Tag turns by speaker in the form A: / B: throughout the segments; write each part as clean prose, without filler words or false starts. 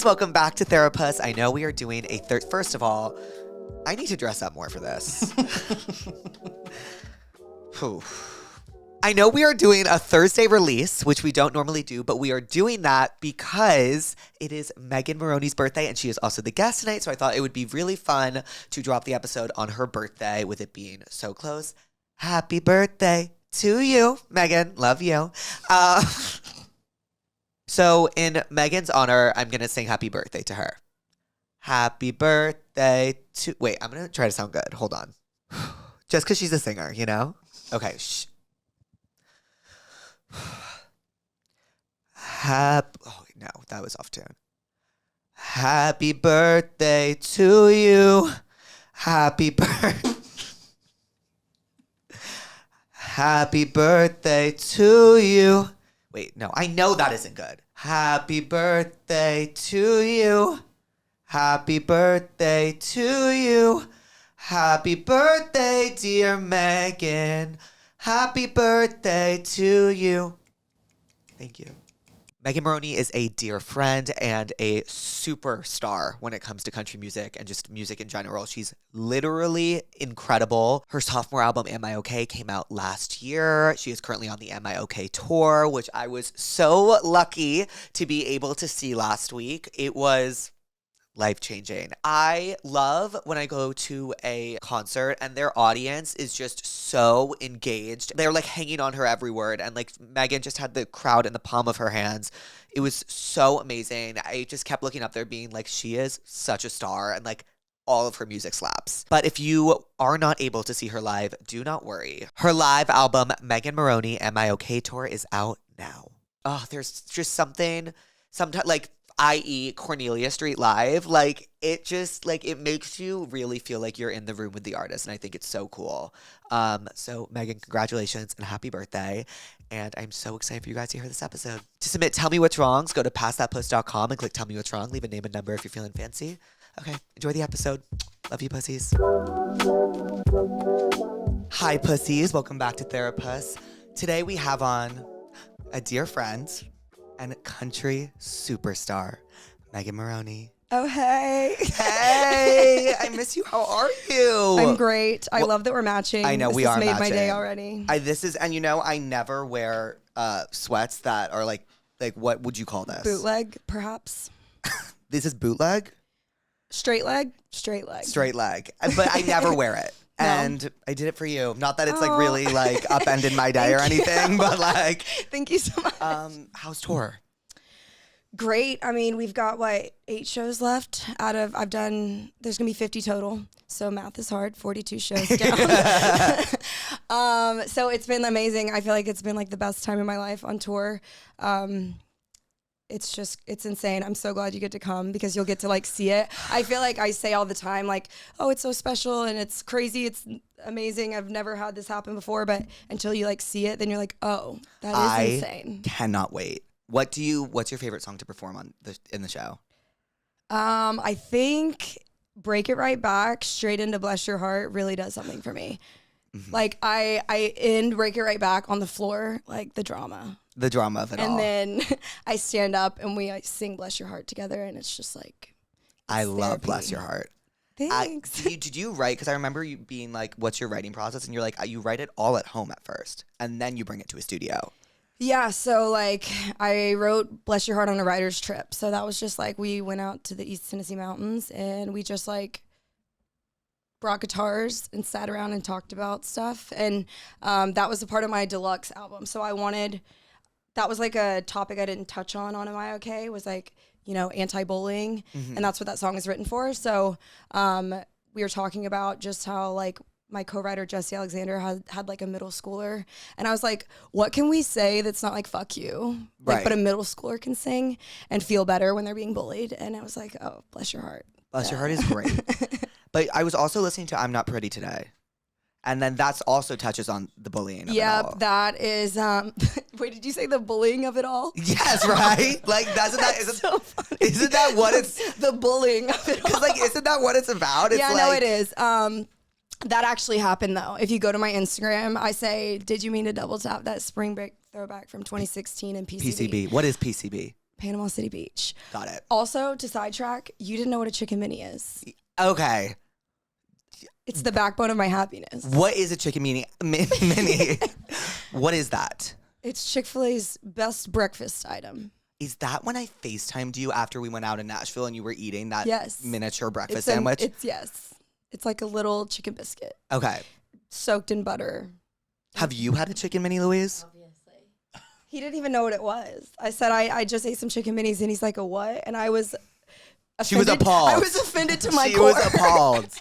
A: welcome back to Therapuss. I know we are doing a first of all, I need to dress up more for this. Whew. I know we are doing a Thursday release, which we don't normally do, but we are doing that because it is Megan Moroney's birthday, and she is also the guest tonight, so I thought it would be really fun to drop the episode on her birthday with it being so close. Happy birthday to you, Megan. Love you. So in Megan's honor, I'm going to sing happy birthday to her. Happy birthday to... Wait, I'm going to try to sound good. Hold on. Just because she's a singer, you know? Okay. Shh. Oh, no, that was off tune. Happy birthday to you. Happy birthday. Happy birthday to you. Wait, no, I know that isn't good. Happy birthday to you. Happy birthday to you. Happy birthday, dear Megan. Happy birthday to you. Thank you. Megan Moroney is a dear friend and a superstar when it comes to country music and just music in general. She's literally incredible. Her sophomore album, Am I Okay, came out last year. She is currently on the Am I Okay tour, which I was so lucky to be able to see last week. It was life-changing. I love when I go to a concert and their audience is just so engaged. They're like hanging on her every word, and like Megan just had the crowd in the palm of her hands. It was so amazing. I just kept looking up there being like, she is such a star, and like all of her music slaps. But if you are not able to see her live, do not worry. Her live album, Megan Moroney, Am I Okay Tour, is out now. Oh, there's just something, sometimes like, i.e. Cornelia Street Live, like it just like it makes you really feel like you're in the room with the artist, and I think it's so cool. So Megan, congratulations and happy birthday, and I'm so excited for you guys to hear this episode. To submit Tell Me What's Wrongs, go to passthatpuss.com and click Tell Me What's Wrong. Leave a name and number if you're feeling fancy. Okay, enjoy the episode. Love you, pussies. Hi, pussies. Welcome back to Therapuss. Today we have on a dear friend and country superstar, Megan Moroney.
B: Oh, hey.
A: Hey, I miss you. How are you?
B: I'm great. I love that we're matching.
A: I know,
B: this
A: we
B: has
A: are
B: made
A: matching.
B: my day already.
A: And you know, I never wear sweats that are like what would you call this?
B: Bootleg, perhaps.
A: This is bootleg?
B: Straight leg? Straight leg.
A: Straight leg. But I never wear it. No. And I did it for you. Not that it's like really like upended my day or anything, but like.
B: Thank you so much.
A: How's tour?
B: Great. I mean, we've got 8 shows left there's going to be 50 total. So math is hard, 42 shows down. So it's been amazing. I feel like it's been like the best time of my life on tour. It's insane. I'm so glad you get to come because you'll get to like see it. I feel like I say all the time, like, oh, it's so special and it's crazy. It's amazing. I've never had this happen before, but until you like see it, then you're like, oh, that is insane.
A: I cannot wait. What's your favorite song to perform in the show?
B: I think Break It Right Back, straight into Bless Your Heart really does something for me. Mm-hmm. Like I end Break It Right Back on the floor, like the drama.
A: The drama of it all.
B: And then I stand up and we sing Bless Your Heart together, and it's just like,
A: I love Bless Your Heart.
B: Thanks.
A: Did you write, because I remember you being like, what's your writing process? And you're like, you write it all at home at first, and then you bring it to a studio.
B: Yeah, so like I wrote Bless Your Heart on a writer's trip. So that was just like, we went out to the East Tennessee mountains and we just like brought guitars and sat around and talked about stuff. And that was a part of my deluxe album. So that was like a topic I didn't touch on Am I Okay, was like, you know, anti-bullying. Mm-hmm. And that's what that song is written for. So we were talking about just how like my co-writer Jesse Alexander had like a middle schooler, and I was like, what can we say that's not like fuck you, like, but a middle schooler can sing and feel better when they're being bullied? And I was like, oh, Bless Your Heart.
A: Bless Your Heart is great. But I was also listening to I'm Not Pretty Today, and then that's also touches on the bullying of it all.
B: That is wait, did you say the bullying of it all?
A: Yes, right? Like
B: so funny.
A: Isn't that what it's
B: the bullying of it all?
A: Like, isn't that what it's about? It's
B: no, it is. That actually happened, though. If you go to my Instagram, I say, did you mean to double tap that spring break throwback from 2016 and PCB?
A: PCB. What is PCB?
B: Panama City Beach.
A: Got it.
B: Also, to sidetrack, you didn't know what a chicken mini is.
A: Okay.
B: It's the backbone of my happiness.
A: What is a chicken mini? Mini? What is that?
B: It's Chick-fil-A's best breakfast item.
A: Is that when I FaceTimed you after we went out in Nashville and you were eating that miniature breakfast sandwich?
B: Yes. It's like a little chicken biscuit.
A: Okay.
B: Soaked in butter.
A: Have you had a chicken mini, Louise?
B: He didn't even know what it was. I said, I just ate some chicken minis, and he's like, a what? And I was offended.
A: She was appalled.
B: I was offended to my
A: core.
B: core.
A: She was appalled.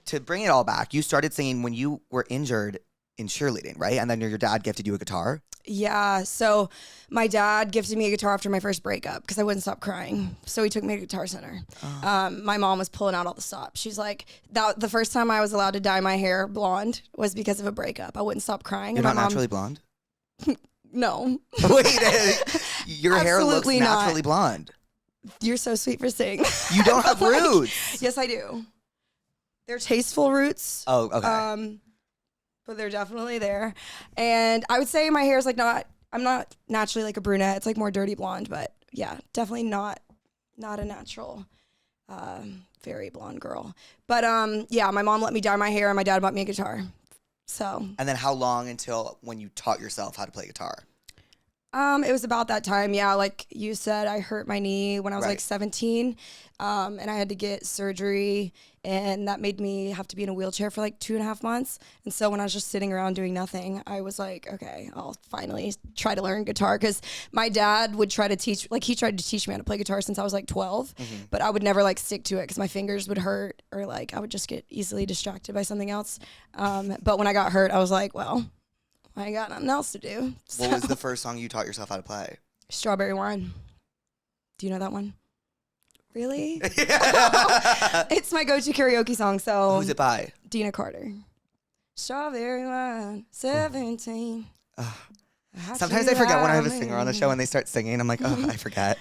A: To bring it all back, you started singing when you were injured in cheerleading, right? And then your dad gifted you a guitar?
B: Yeah. So my dad gifted me a guitar after my first breakup because I wouldn't stop crying. So he took me to Guitar Center. Oh. My mom was pulling out all the stops. She's like, the first time I was allowed to dye my hair blonde was because of a breakup. I wouldn't stop crying.
A: You're not naturally blonde?
B: No.
A: Wait, your hair looks naturally blonde.
B: You're so sweet for saying that.
A: You don't have roots.
B: Yes, I do. They're tasteful roots.
A: Oh, okay.
B: But they're definitely there. And I would say my hair is like I'm not naturally like a brunette. It's like more dirty blonde, but yeah, definitely not a natural, very blonde girl. But yeah, my mom let me dye my hair and my dad bought me a guitar. So.
A: And then how long until when you taught yourself how to play guitar?
B: It was about that time. Yeah. Like you said, I hurt my knee when I was like 17. And I had to get surgery, and that made me have to be in a wheelchair for like 2.5 months. And so when I was just sitting around doing nothing, I was like, okay, I'll finally try to learn guitar. Cause my dad would try to teach, like he tried to teach me how to play guitar since I was like 12, but I would never like stick to it cause my fingers would hurt, or like I would just get easily distracted by something else. But when I got hurt, I was like, well, I ain't got nothing else to do.
A: What was the first song you taught yourself how to play?
B: Strawberry Wine. Do you know that one? Really? It's my go-to karaoke song. So
A: who's it by?
B: Dina Carter. Strawberry Wine, 17.
A: Sometimes I forget when I have a singer on the show and they start singing. I'm like, oh, I forget.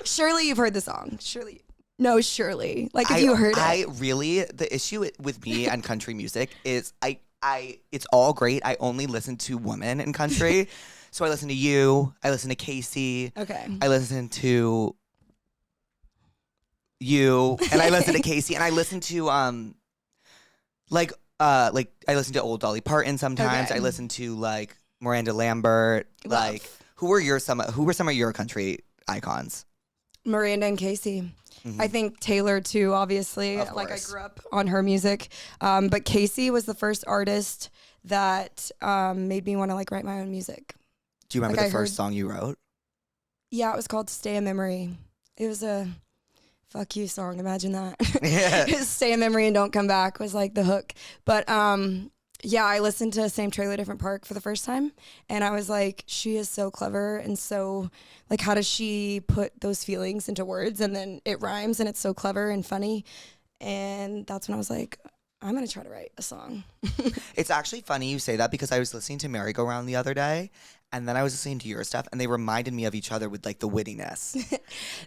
B: Surely you've heard the song. Surely. No, surely. Like if you heard
A: it. The issue with me and country music is it's all great. I only listen to women in country. So I listen to you. I listen to Casey.
B: Okay.
A: I listen to you, and I listen to Casey, and I listen to like I listen to old Dolly Parton sometimes.
B: Okay.
A: I listen to like Miranda Lambert.
B: Love.
A: Like who were some of your country icons?
B: Miranda and Casey. I think Taylor too, obviously. Like I grew up on her music. But Casey was the first artist that made me want to like write my own music.
A: Do you remember the first song you wrote? Yeah,
B: it was called Stay in Memory. It was a fuck you song. Imagine that.
A: Yeah.
B: Stay in Memory and Don't Come Back was like the hook. But yeah, I listened to Same Trailer, Different Park for the first time. And I was like, she is so clever. And so like, how does she put those feelings into words? And then it rhymes and it's so clever and funny. And that's when I was like, I'm going to try to write a song.
A: It's actually funny you say that because I was listening to Merry Go Round the other day, and then I was listening to your stuff, and they reminded me of each other with like the wittiness.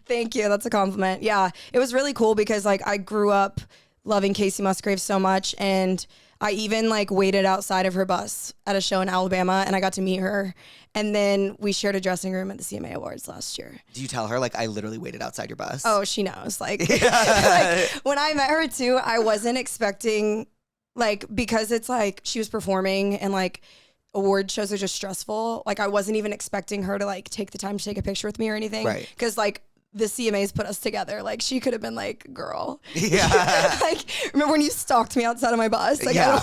B: Thank you. That's a compliment. Yeah, it was really cool because like I grew up loving Casey Musgraves so much, and I even like waited outside of her bus at a show in Alabama, and I got to meet her. And then we shared a dressing room at the CMA Awards last year.
A: Do you tell her, like, I literally waited outside your bus?
B: Oh, she knows. Like, like when I met her too, I wasn't expecting, like, because it's like she was performing and like award shows are just stressful. Like I wasn't even expecting her to like take the time to take a picture with me or anything.
A: Right.
B: Because like the CMAs put us together. Like she could have been like, girl.
A: Yeah.
B: Like, remember when you stalked me outside of my bus? Like,
A: yeah.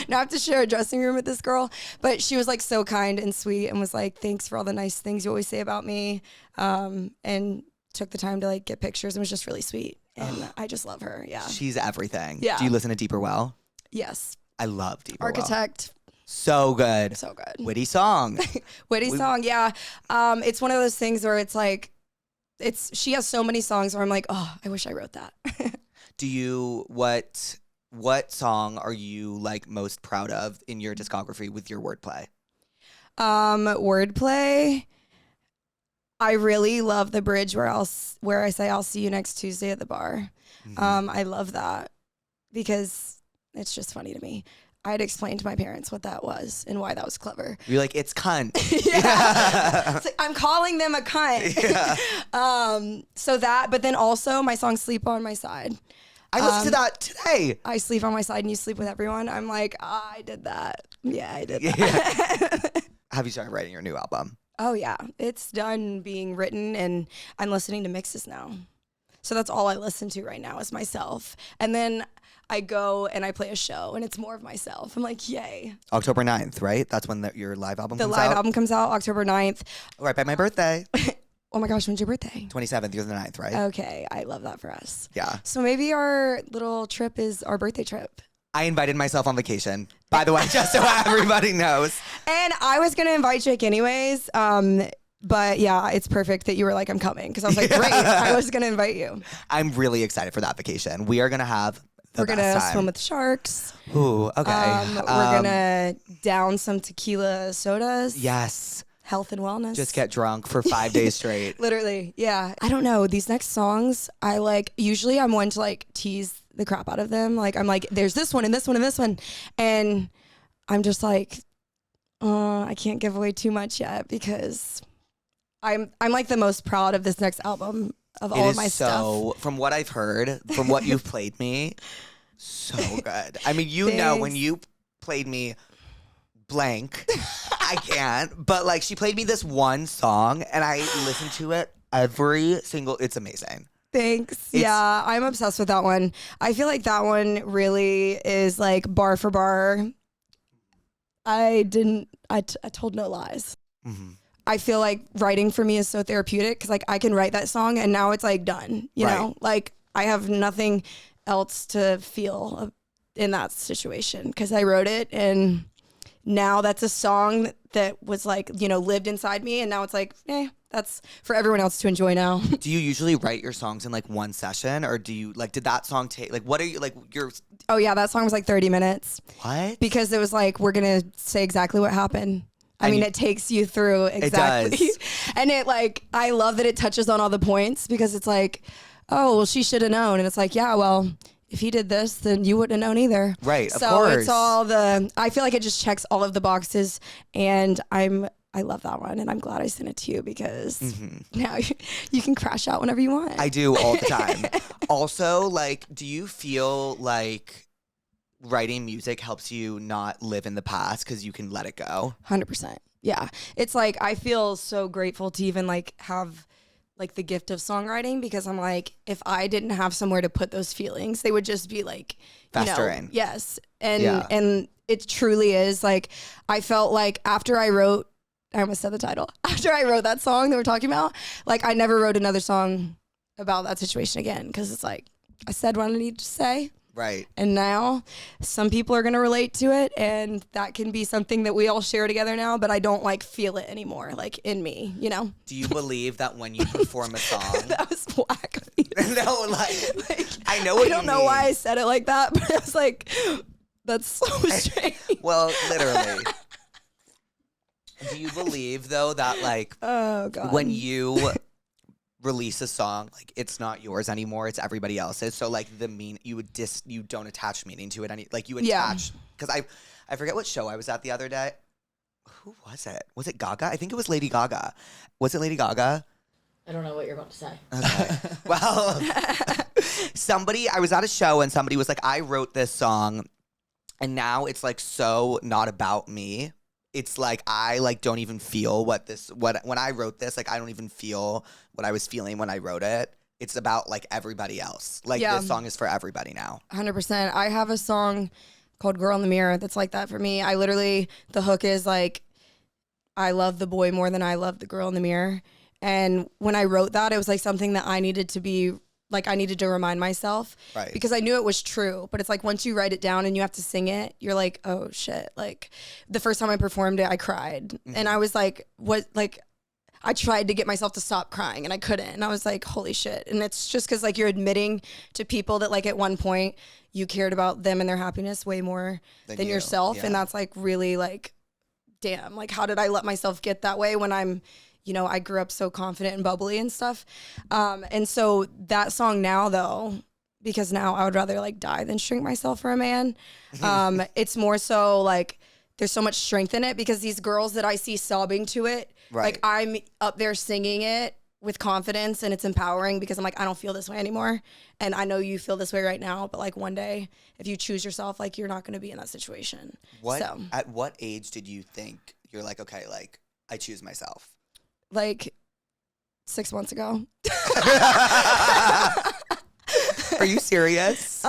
B: Now I have to share a dressing room with this girl. But she was like so kind and sweet and was like, thanks for all the nice things you always say about me. And took the time to like get pictures and was just really sweet. And I just love her. Yeah.
A: She's everything.
B: Yeah.
A: Do you listen to Deeper Well?
B: Yes.
A: I love Deeper Well.
B: Architect.
A: So good.
B: So good.
A: Witty song.
B: Witty song. Yeah. It's one of those things where it's like, she has so many songs where I'm like, oh, I wish I wrote that.
A: Do you, what song are you like most proud of in your discography with your wordplay?
B: Wordplay. I really love the bridge where I say I'll see you next Tuesday at the bar. I love that because it's just funny to me. I had explained to my parents what that was and why that was clever.
A: You're like, it's cunt.
B: Yeah. It's like, I'm calling them a cunt.
A: Yeah.
B: So that, but then also my song Sleep on My Side.
A: I listened to that today.
B: I sleep on my side and you sleep with everyone. I'm like, I did that. Yeah, I did that.
A: Yeah. Have you started writing your new album?
B: Oh yeah, it's done being written and I'm listening to mixes now. So that's all I listen to right now is myself. And then I go and I play a show and it's more of myself. I'm like, yay.
A: October 9th, right? That's when your live album comes out?
B: The live album comes out October 9th.
A: Right by my birthday.
B: Oh my gosh, when's your birthday?
A: 27th, you're the 9th, right?
B: Okay, I love that for us.
A: Yeah.
B: So maybe our little trip is our birthday trip.
A: I invited myself on vacation, by the way, just so everybody knows.
B: And I was going to invite Jake anyways. But yeah, it's perfect that you were like, I'm coming. Because I was like, great, I was going to invite you.
A: I'm really excited for that vacation. We are going to have
B: We're going to swim with sharks.
A: Ooh, okay.
B: We're going to down some tequila sodas.
A: Yes.
B: Health and wellness.
A: Just get drunk for 5 days straight.
B: Literally, yeah. I don't know. These next songs, I like, usually I'm one to like tease the crap out of them. Like, I'm like, there's this one and this one and this one. And I'm just like, I can't give away too much yet because I'm like the most proud of this next album of all of my stuff.
A: From what I've heard, from what you've played me, so good. I mean, you know, when you played me blank, I can't, but like she played me this one song and I listened to it every single, it's amazing.
B: Thanks. Yeah, I'm obsessed with that one. I feel like that one really is like bar for bar. I told no lies. Mm-hmm. I feel like writing for me is so therapeutic because like I can write that song and now it's like done, you know, like I have nothing else to feel in that situation because I wrote it and now that's a song that was like, you know, lived inside me and now it's like, that's for everyone else to enjoy now.
A: Do you usually write your songs in like one session or do you like, did that song take, like, what are you, like, your...
B: Oh yeah, that song was like 30 minutes.
A: What?
B: Because it was like, we're going to say exactly what happened. I mean, it takes you through exactly.
A: It does.
B: And it like, I love that it touches on all the points because it's like, oh, well, she should have known. And it's like, yeah, well, if he did this, then you wouldn't have known either.
A: Right,
B: so
A: of course.
B: It's all I feel like it just checks all of the boxes and I love that one and I'm glad I sent it to you because now you can crash out whenever you want.
A: I do all the time. Also, like, do you feel like writing music helps you not live in the past because you can let it go?
B: 100%. Yeah. It's like, I feel so grateful to even like have like the gift of songwriting because I'm like, if I didn't have somewhere to put those feelings, they would just be like,
A: festering.
B: Yes. And it truly is like, I felt like after I almost said the title, after I wrote that song that we're talking about, like I never wrote another song about that situation again. Cause it's like, I said what I needed to say.
A: Right.
B: And now some people are going to relate to it and that can be something that we all share together now, but I don't like feel it anymore, like in me, you know?
A: Do you believe that when you perform a song?
B: That was whack of me.
A: No, like I know what you mean.
B: I don't know why I said it like that, but I was like, that's so strange.
A: Well, literally. Do you believe though that like
B: oh God.
A: when you release a song, like it's not yours anymore, it's everybody else's, so like you don't attach meaning to it like you attach because I forget what show I was at the other day. Who was it Gaga? I think it was Lady Gaga. Was it Lady Gaga?
C: I don't know what you're about to say.
A: Okay. Well, I was at a show and somebody was like, I wrote this song and now it's like so not about me. It's like I like don't even feel when I wrote this, like I don't even feel what I was feeling when I wrote it. It's about like everybody else. Like this song is for everybody now.
B: 100%. I have a song called Girl in the Mirror that's like that for me. I literally, the hook is like, I love the boy more than I love the girl in the mirror. And when I wrote that, it was like something that I needed to remind myself.
A: Right.
B: Because I knew it was true. But it's like once you write it down and you have to sing it, you're like, oh shit. Like the first time I performed it, I cried. Mm-hmm. And I was like, what, like, I tried to get myself to stop crying and I couldn't. And I was like, holy shit. And it's just because like you're admitting to people that like at one point you cared about them and their happiness way more than yourself. Yeah. And that's like really like, damn, like how did I let myself get that way when I'm, you know, I grew up so confident and bubbly and stuff. And so that song now though, because now I would rather like die than shrink myself for a man. It's more so like there's so much strength in it because these girls that I see sobbing to it, like I'm up there singing it with confidence and it's empowering because I'm like, I don't feel this way anymore. And I know you feel this way right now, but like one day if you choose yourself, like you're not going to be in that situation.
A: At what age did you think you're like, okay, like I choose myself?
B: Like 6 months ago.
A: Are you serious?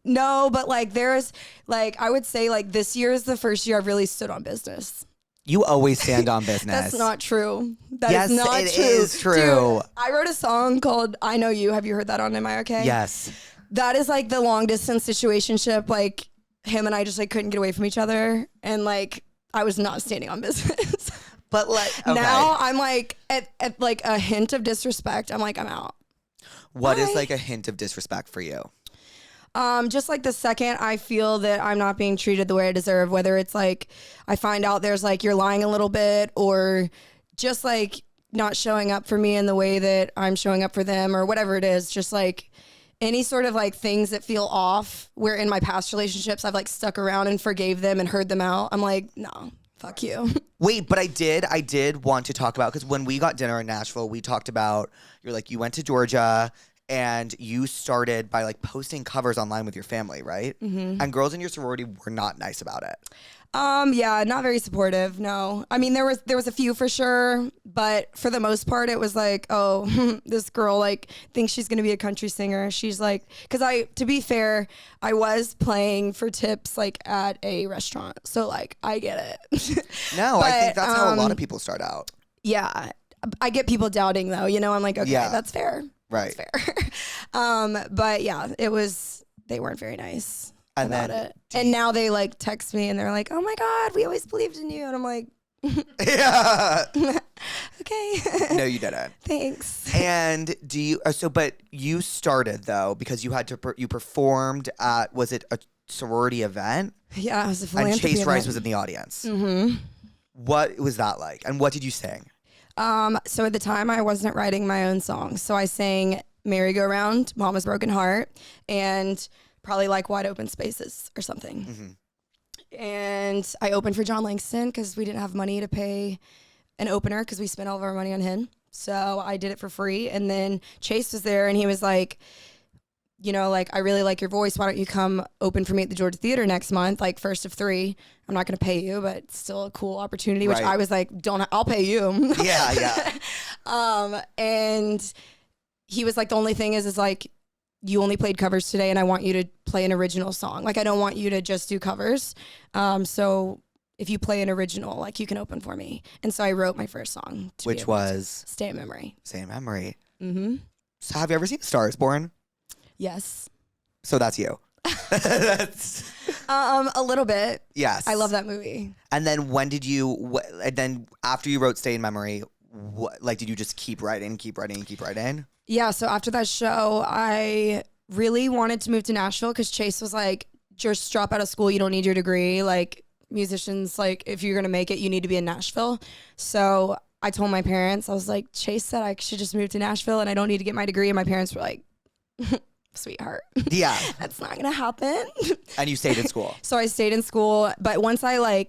B: No, but like there's like, I would say like this year is the first year I've really stood on business.
A: You always stand on business.
B: That's not true.
A: Yes,
B: is not
A: it
B: true.
A: is true.
B: Dude, I wrote a song called I Know You. Have you heard that on Am I Okay?
A: Yes.
B: That is like the long distance situationship. Like him and I just like couldn't get away from each other. And like I was not standing on business.
A: But like
B: now I'm like at like a hint of disrespect. I'm like, I'm out.
A: What is like a hint of disrespect for you?
B: Just like the second I feel that I'm not being treated the way I deserve, whether it's like I find out there's like you're lying a little bit or just like not showing up for me in the way that I'm showing up for them or whatever it is, just like any sort of like things that feel off where in my past relationships I've like stuck around and forgave them and heard them out. I'm like, no, fuck you.
A: Wait, but I did want to talk about, because when we got dinner in Nashville, we talked about, you're like, you went to Georgia and you started by like posting covers online with your family, right? Mm-hmm. And girls in your sorority were not nice about it.
B: Yeah, not very supportive. No, I mean there was a few for sure, but for the most part, it was like, oh, this girl like thinks she's gonna be a country singer. She's like, because to be fair, I was playing for tips like at a restaurant, so like I get it.
A: No, I think that's how a lot of people start out.
B: Yeah, I get people doubting though. You know, I'm like, okay, that's fair.
A: Right.
B: That's fair. But yeah, they weren't very nice.
A: And
B: about
A: then,
B: it. And now they like text me and they're like, oh my God, we always believed in you. And I'm like,
A: yeah.
B: Okay.
A: No, you didn't.
B: Thanks.
A: And but you started though, because you had to, you performed at, was it a sorority event?
B: Yeah, it was a philanthropy
A: And Chase
B: event.
A: Rice was in the audience.
B: Mm-hmm.
A: What was that like? And what did you sing?
B: So at the time I wasn't writing my own songs. So I sang Merry Go Round, Mama's Broken Heart, and probably like Wide Open Spaces or something. Mm-hmm. And I opened for John Langston because we didn't have money to pay an opener because we spent all of our money on him. So I did it for free. And then Chase was there and he was like, you know, like, I really like your voice. Why don't you come open for me at the Georgia Theater next month? Like first of 3. I'm not going to pay you, but it's still a cool opportunity, which I was like, I'll pay you.
A: Yeah.
B: And he was like, the only thing is like, you only played covers today and I want you to play an original song. Like, I don't want you to just do covers. So if you play an original, like you can open for me. And so I wrote my first song.
A: Which was?
B: Stay in Memory.
A: Stay in Memory.
B: Mm-hmm.
A: So have you ever seen Star is Born?
B: Yes.
A: So that's you. That's...
B: A little bit.
A: Yes.
B: I love that movie.
A: And then when did you, and then after you wrote Stay in Memory, did you just keep writing?
B: Yeah, so after that show, I really wanted to move to Nashville because Chase was like, just drop out of school. You don't need your degree. Like, musicians, like, if you're going to make it, you need to be in Nashville. So I told my parents, I was like, Chase said I should just move to Nashville and I don't need to get my degree. And my parents were like, sweetheart.
A: Yeah.
B: That's not going to happen.
A: And you stayed in school.
B: So I stayed in school. But once I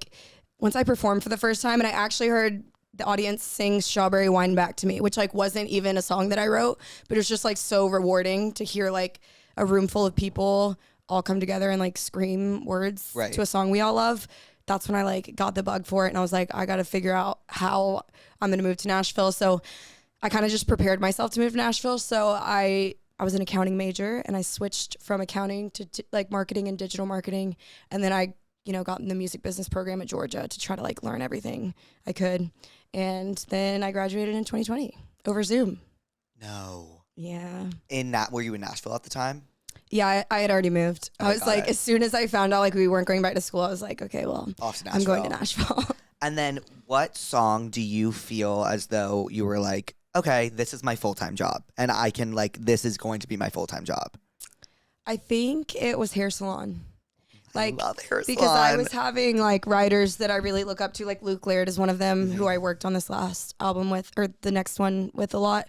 B: performed for the first time and I actually heard the audience sing Strawberry Wine back to me, which like wasn't even a song that I wrote, but it was just like so rewarding to hear like a room full of people all come together and like scream words to a song we all love. That's when I like got the bug for it. And I was like, I got to figure out how I'm going to move to Nashville. So I kind of just prepared myself to move to Nashville. So I was an accounting major and I switched from accounting to like marketing and digital marketing. And then I, got in the music business program at Georgia to try to like learn everything I could. And then I graduated in 2020 over Zoom.
A: No.
B: Yeah.
A: Were you in Nashville at the time?
B: Yeah, I had already moved. I was like, as soon as I found out like we weren't going back to school, I was like, okay, well,
A: off to
B: I'm going to Nashville.
A: And then what song do you feel as though you were like, okay, this is my full-time job and I can this is going to be my full-time job?
B: I think it was Hair Salon. Like,
A: I love hair
B: because I
A: salon.
B: was having like writers that I really look up to, like Luke Laird is one of them who I worked on this last album with, or the next one with a lot.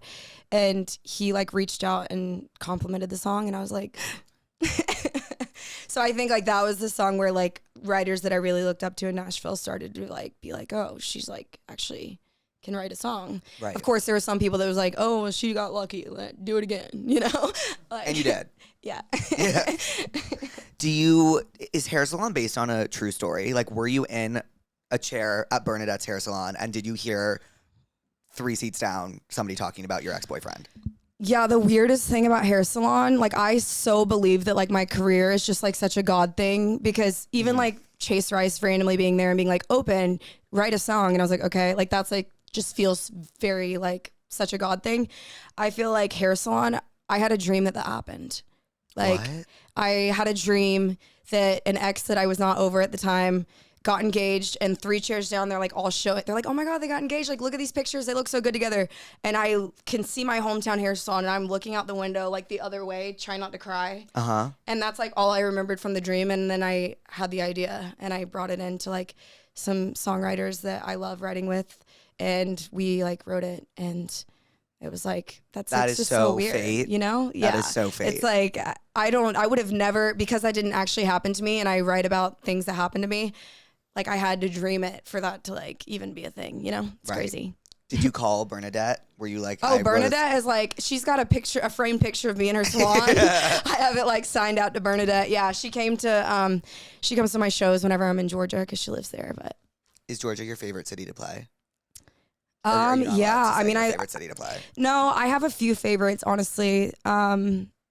B: And he like reached out and complimented the song, and I was like, so I think like that was the song where like writers that I really looked up to in Nashville started to like be like, oh, she's like actually can write a song.
A: Right.
B: Of course, there were some people that was like, oh, well, she got lucky. Do it again, you know? Like,
A: And you did.
B: Yeah.
A: Yeah. Is hair salon based on a true story? Like, were you in a chair at Bernadette's hair salon and did you hear 3 seats down somebody talking about your ex-boyfriend?
B: Yeah, the weirdest thing about hair salon, like I so believe that like my career is just like such a God thing, because even like Chase Rice randomly being there and being like, open, write a song. And I was like, okay, like that's like just feels very like such a God thing. I feel like hair salon, I had a dream that happened. Like
A: What?
B: I had a dream that an ex that I was not over at the time got engaged, and 3 chairs down, they're like all show it. They're like, oh my God, they got engaged. Like, look at these pictures. They look so good together. And I can see my hometown hair salon, and I'm looking out the window like the other way, trying not to cry.
A: Uh-huh.
B: And that's like all I remembered from the dream. And then I had the idea and I brought it into like some songwriters that I love writing with. And we like wrote it, and it was like,
A: That
B: it's
A: is
B: just
A: so
B: weird,
A: fate.
B: you know?
A: That is so fate.
B: It's like, I would have never, because that didn't actually happen to me, and I write about things that happened to me. Like I had to dream it for that to like even be a thing, you know? It's
A: Right.
B: crazy.
A: Did you call Bernadette? Were you like,
B: Oh, Bernadette is like, she's got a framed picture of me in her salon. I have it like signed out to Bernadette. Yeah, she comes to my shows whenever I'm in Georgia because she lives there. But
A: Is Georgia your favorite city to play? Or are you not allowed
B: yeah,
A: to
B: I
A: say
B: mean,
A: your favorite city to play.
B: no, I have a few favorites, honestly.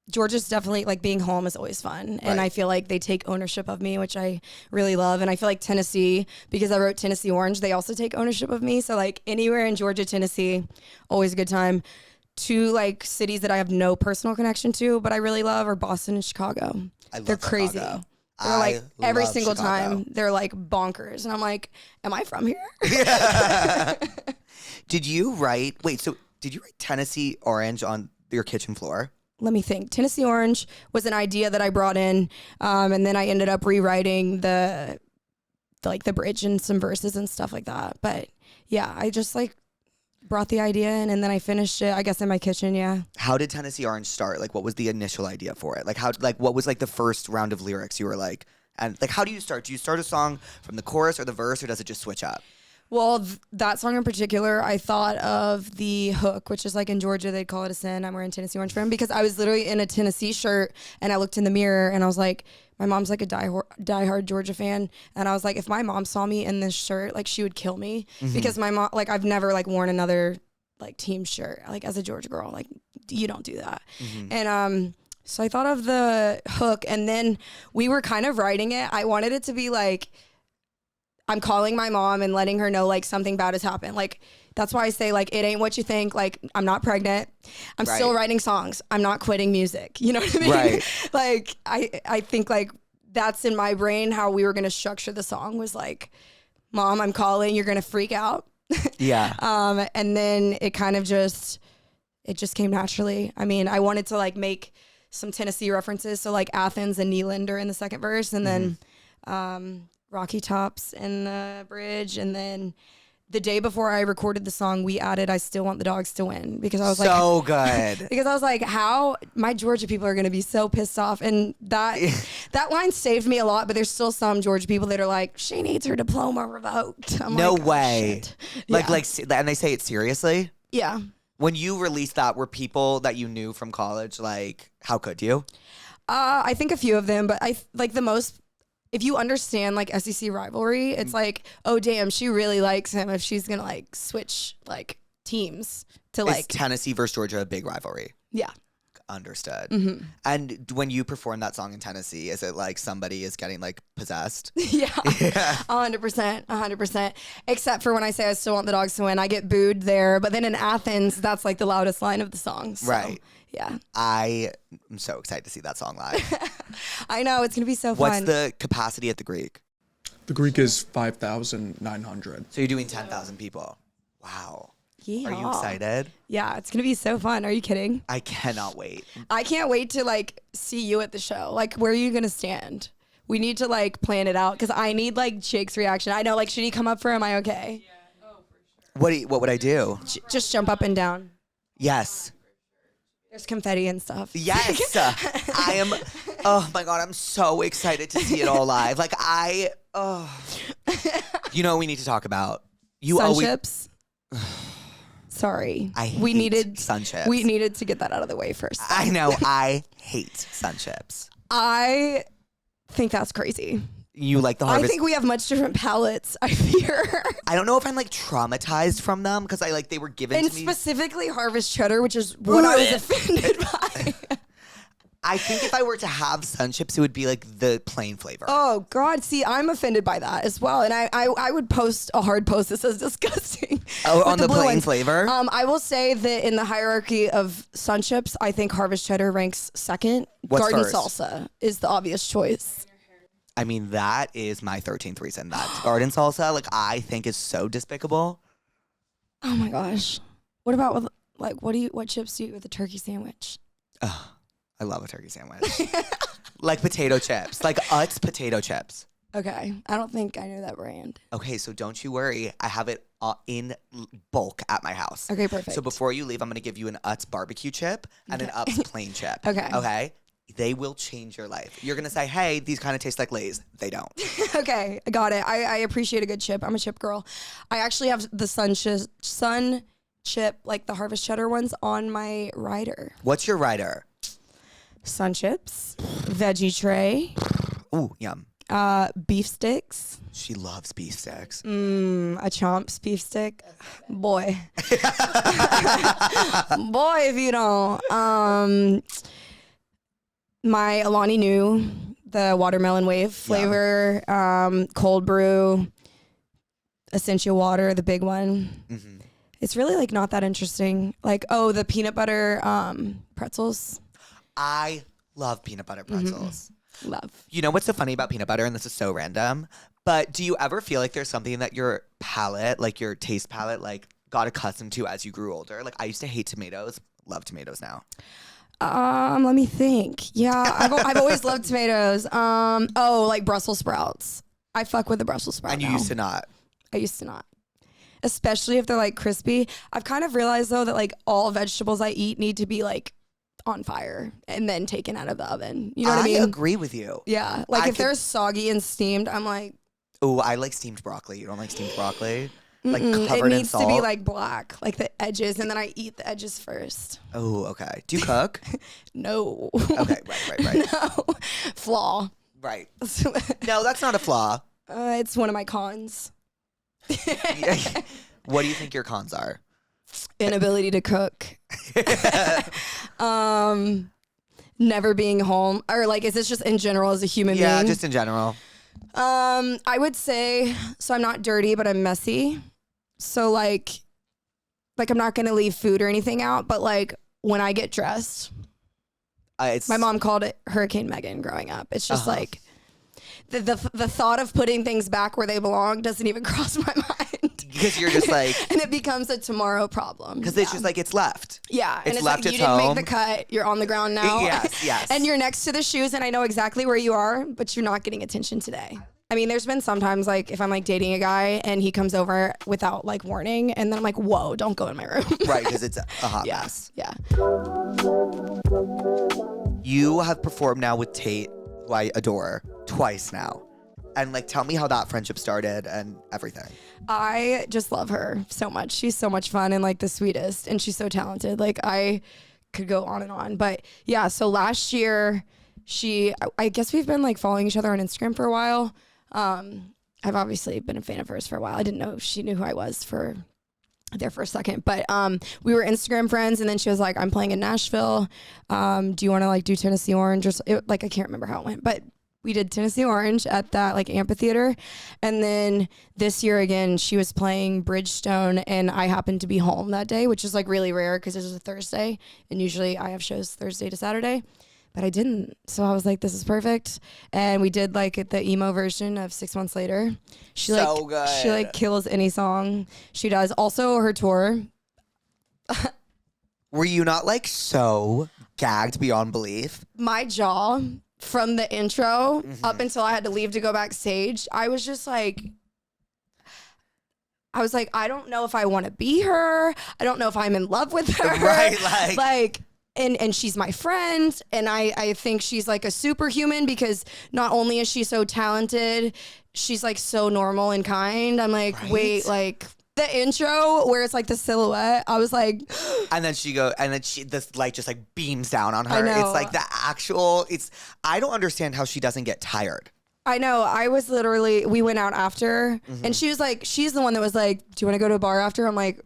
B: Georgia's definitely like being home is always fun. And
A: Right.
B: I feel like they take ownership of me, which I really love. And I feel like Tennessee, because I wrote Tennessee Orange, they also take ownership of me. So like anywhere in Georgia, Tennessee, always a good time. 2 like cities that I have no personal connection to, but I really love are Boston and Chicago.
A: I love
B: They're crazy.
A: Chicago.
B: They're like every
A: love
B: single
A: Chicago.
B: time they're like bonkers. And I'm like, am I from here?
A: Did you write Tennessee Orange on your kitchen floor?
B: Let me think. Tennessee Orange was an idea that I brought in, and then I ended up rewriting the bridge and some verses and stuff like that. But yeah, I just like brought the idea in, and then I finished it, I guess, in my kitchen. Yeah.
A: How did Tennessee Orange start? Like, what was the initial idea for it? Like, what was like the first round of lyrics you were like, and like, how do you start? Do you start a song from the chorus or the verse, or does it just switch up?
B: Well, that song in particular, I thought of the hook, which is like in Georgia, they'd call it a sin. I'm wearing Tennessee Orange for him, because I was literally in a Tennessee shirt and I looked in the mirror and I was like, my mom's like a diehard Georgia fan. And I was like, if my mom saw me in this shirt, like she would kill me, because my mom, like I've never like worn another like team shirt, like as a Georgia girl, like you don't do that. And, so I thought of the hook, and then we were kind of writing it. I wanted it to be like, I'm calling my mom and letting her know like something bad has happened. Like that's why I say like it ain't what you think. Like I'm not pregnant. I'm still writing songs. I'm not quitting music. You know what I mean?
A: Right.
B: Like I think like that's in my brain how we were gonna structure the song was like, Mom, I'm calling. You're gonna freak out.
A: Yeah.
B: And then it kind of just came naturally. I mean, I wanted to like make some Tennessee references. So like Athens and Neyland are in the second verse, and then Rocky Tops in the bridge. And then the day before I recorded the song, we added I Still Want the Dogs to Win, because I was like,
A: so good.
B: because I was like, how my Georgia people are going to be so pissed off. And that line saved me a lot, but there's still some Georgia people that are like, she needs her diploma revoked. I'm
A: No
B: like, oh,
A: way.
B: shit.
A: Like,
B: Yeah.
A: and they say it seriously?
B: Yeah.
A: When you released that, were people that you knew from college like, how could you?
B: I think a few of them, but I like the most, if you understand like SEC rivalry, it's like, oh damn, she really likes him if she's gonna like switch like teams to
A: Is
B: like,
A: Tennessee versus Georgia a big rivalry?
B: yeah.
A: Understood.
B: Mm-hmm.
A: And when you perform that song in Tennessee, is it like somebody is getting like possessed?
B: Yeah,
A: Yeah.
B: 100%. Except for when I say I still want the dogs to win, I get booed there. But then in Athens, that's like the loudest line of the song. So,
A: Right.
B: Yeah.
A: I am so excited to see that song live.
B: I know, it's going to be so
A: What's
B: fun.
A: the capacity at the Greek?
D: The Greek is 5,900.
A: So you're doing 10,000 people. Wow. Are you
B: Yeehaw.
A: excited?
B: Yeah, it's going to be so fun. Are you kidding?
A: I cannot wait.
B: I can't wait to like see you at the show. Like, where are you going to stand? We need to like plan it out because I need like Jake's reaction. I know, like, should he come up for him? Am I okay?
A: What would I do?
B: Just jump up and down.
A: Yes.
B: There's confetti and stuff.
A: Yes. I am. Oh my God. I'm so excited to see it all live. Like you know what we need to talk about?
B: Sun chips. Sorry.
A: We needed sun chips.
B: We needed to get that out of the way first.
A: I know. I hate sun chips.
B: I think that's crazy.
A: You like the harvest?
B: I think we have much different palettes, I fear.
A: I don't know if I'm like traumatized from them because they were given
B: and
A: to me.
B: And specifically harvest cheddar, which is what I was offended by.
A: I think if I were to have sun chips, it would be like the plain flavor.
B: Oh God, see, I'm offended by that as well. And I would post a hard post that says disgusting.
A: Oh, on the plain flavor?
B: I will say that in the hierarchy of sun chips, I think harvest cheddar ranks second.
A: What's
B: Garden
A: first?
B: salsa is the obvious choice.
A: I mean, that is my 13th reason. That garden salsa, like, I think is so despicable.
B: Oh my gosh. What about with, like, what chips do you eat with a turkey sandwich?
A: Oh, I love a turkey sandwich. Like potato chips, like Utz potato chips.
B: Okay. I don't think I know that brand.
A: Okay, so don't you worry. I have it in bulk at my house.
B: Okay, perfect.
A: So before you leave, I'm going to give you an Utz barbecue chip and an Utz plain chip.
B: Okay.
A: Okay? They will change your life. You're going to say, hey, these kind of taste like Lay's. They don't.
B: Okay, I got it. I appreciate a good chip. I'm a chip girl. I actually have the sun chip, like the harvest cheddar ones, on my rider.
A: What's your rider?
B: Sun chips, veggie tray.
A: Ooh, yum.
B: Beef sticks.
A: She loves beef sticks.
B: A Chomps beef stick. Boy. Boy, if you don't. My Alani Nu, the watermelon wave flavor, cold brew, essential water, the big one. Mm-hmm. It's really like not that interesting. Like, the peanut butter pretzels.
A: I love peanut butter pretzels.
B: Mm-hmm. Love.
A: You know what's so funny about peanut butter, and this is so random, but do you ever feel like there's something that your palate, like your taste palate, like got accustomed to as you grew older? Like I used to hate tomatoes, love tomatoes now.
B: Let me think. Yeah, I've always loved tomatoes. Like Brussels sprouts. I fuck with the Brussels sprout.
A: And you used to not.
B: I used to not. Especially if they're like crispy. I've kind of realized though that like all vegetables I eat need to be like on fire and then taken out of the oven. You know what I mean?
A: I agree with you.
B: Yeah. Like if they're soggy and steamed, I'm like,
A: oh, I like steamed broccoli. You don't like steamed broccoli? Like covered in salt?
B: It needs to be like black, like the edges, and then I eat the edges first.
A: Oh, okay. Do you cook?
B: No.
A: Okay, right.
B: No. Flaw.
A: Right. No, that's not a flaw.
B: It's one of my cons.
A: What do you think your cons are?
B: Inability to cook. Never being home. Or like, is this just in general as a human being?
A: Yeah, just in general.
B: I would say, so I'm not dirty, but I'm messy. So like I'm not going to leave food or anything out, but like when I get dressed, my mom called it Hurricane Megan growing up. It's just like the thought of putting things back where they belong doesn't even cross my mind.
A: Because you're just like...
B: and it becomes a tomorrow problem.
A: Because it's just like, it's left.
B: Yeah.
A: It's
B: and
A: left,
B: like,
A: it's
B: you didn't
A: home.
B: make the cut. You're on the ground now.
A: Yes.
B: And you're next to the shoes and I know exactly where you are, but you're not getting attention today. I mean, there's been sometimes like if I'm like dating a guy and he comes over without like warning and then I'm like, whoa, don't go in my room.
A: Right, because it's a hot mess.
B: Yeah.
A: You have performed now with Tate, who I adore, twice now. And like, tell me how that friendship started and everything.
B: I just love her so much. She's so much fun and like the sweetest and she's so talented. Like I could go on and on. But yeah, so last year I guess we've been like following each other on Instagram for a while. I've obviously been a fan of hers for a while. I didn't know she knew who I was for a second, but we were Instagram friends and then she was like, I'm playing in Nashville. Do you want to like do Tennessee Orange? I can't remember how it went, but we did Tennessee Orange at that like amphitheater. And then this year again, she was playing Bridgestone and I happened to be home that day, which is like really rare because it was a Thursday and usually I have shows Thursday to Saturday. But I didn't. So I was like, this is perfect. And we did like the emo version of 6 Months Later. She
A: good.
B: She like kills any song she does. Also her tour.
A: Were you not like so gagged beyond belief?
B: My jaw from the intro up until I had to leave to go backstage, I was just like, I don't know if I want to be her. I don't know if I'm in love with her.
A: Right, like
B: and she's my friend, and I think she's like a superhuman because not only is she so talented, she's like so normal and kind. I'm like, wait, like the intro where it's like the silhouette, I was like,
A: and then this light just like beams down on her.
B: I know.
A: It's like I don't understand how she doesn't get tired.
B: I know. I was literally, we went out after, and she was like, she's the one that was like, do you want to go to a bar after? I'm like,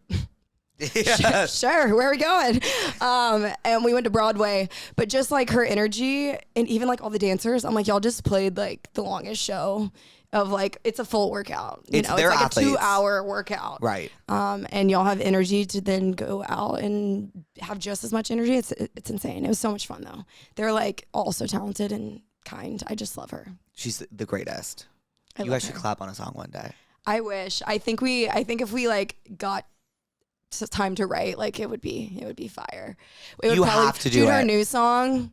A: Yeah.
B: sure, where are we going? And we went to Broadway, but just like her energy and even like all the dancers, I'm like, y'all just played like the longest show of like, it's a full workout.
A: It's
B: It's like
A: athletes.
B: a 2-hour workout.
A: Right.
B: And y'all have energy to then go out and have just as much energy. It's insane. It was so much fun though. They're like all so talented and kind. I just love her.
A: She's the greatest.
B: I
A: You
B: love
A: guys should
B: her.
A: clap on a song one day.
B: I wish. I think if we like got time to write, like it would be fire. It would
A: You
B: probably
A: have to do
B: her
A: it.
B: new song,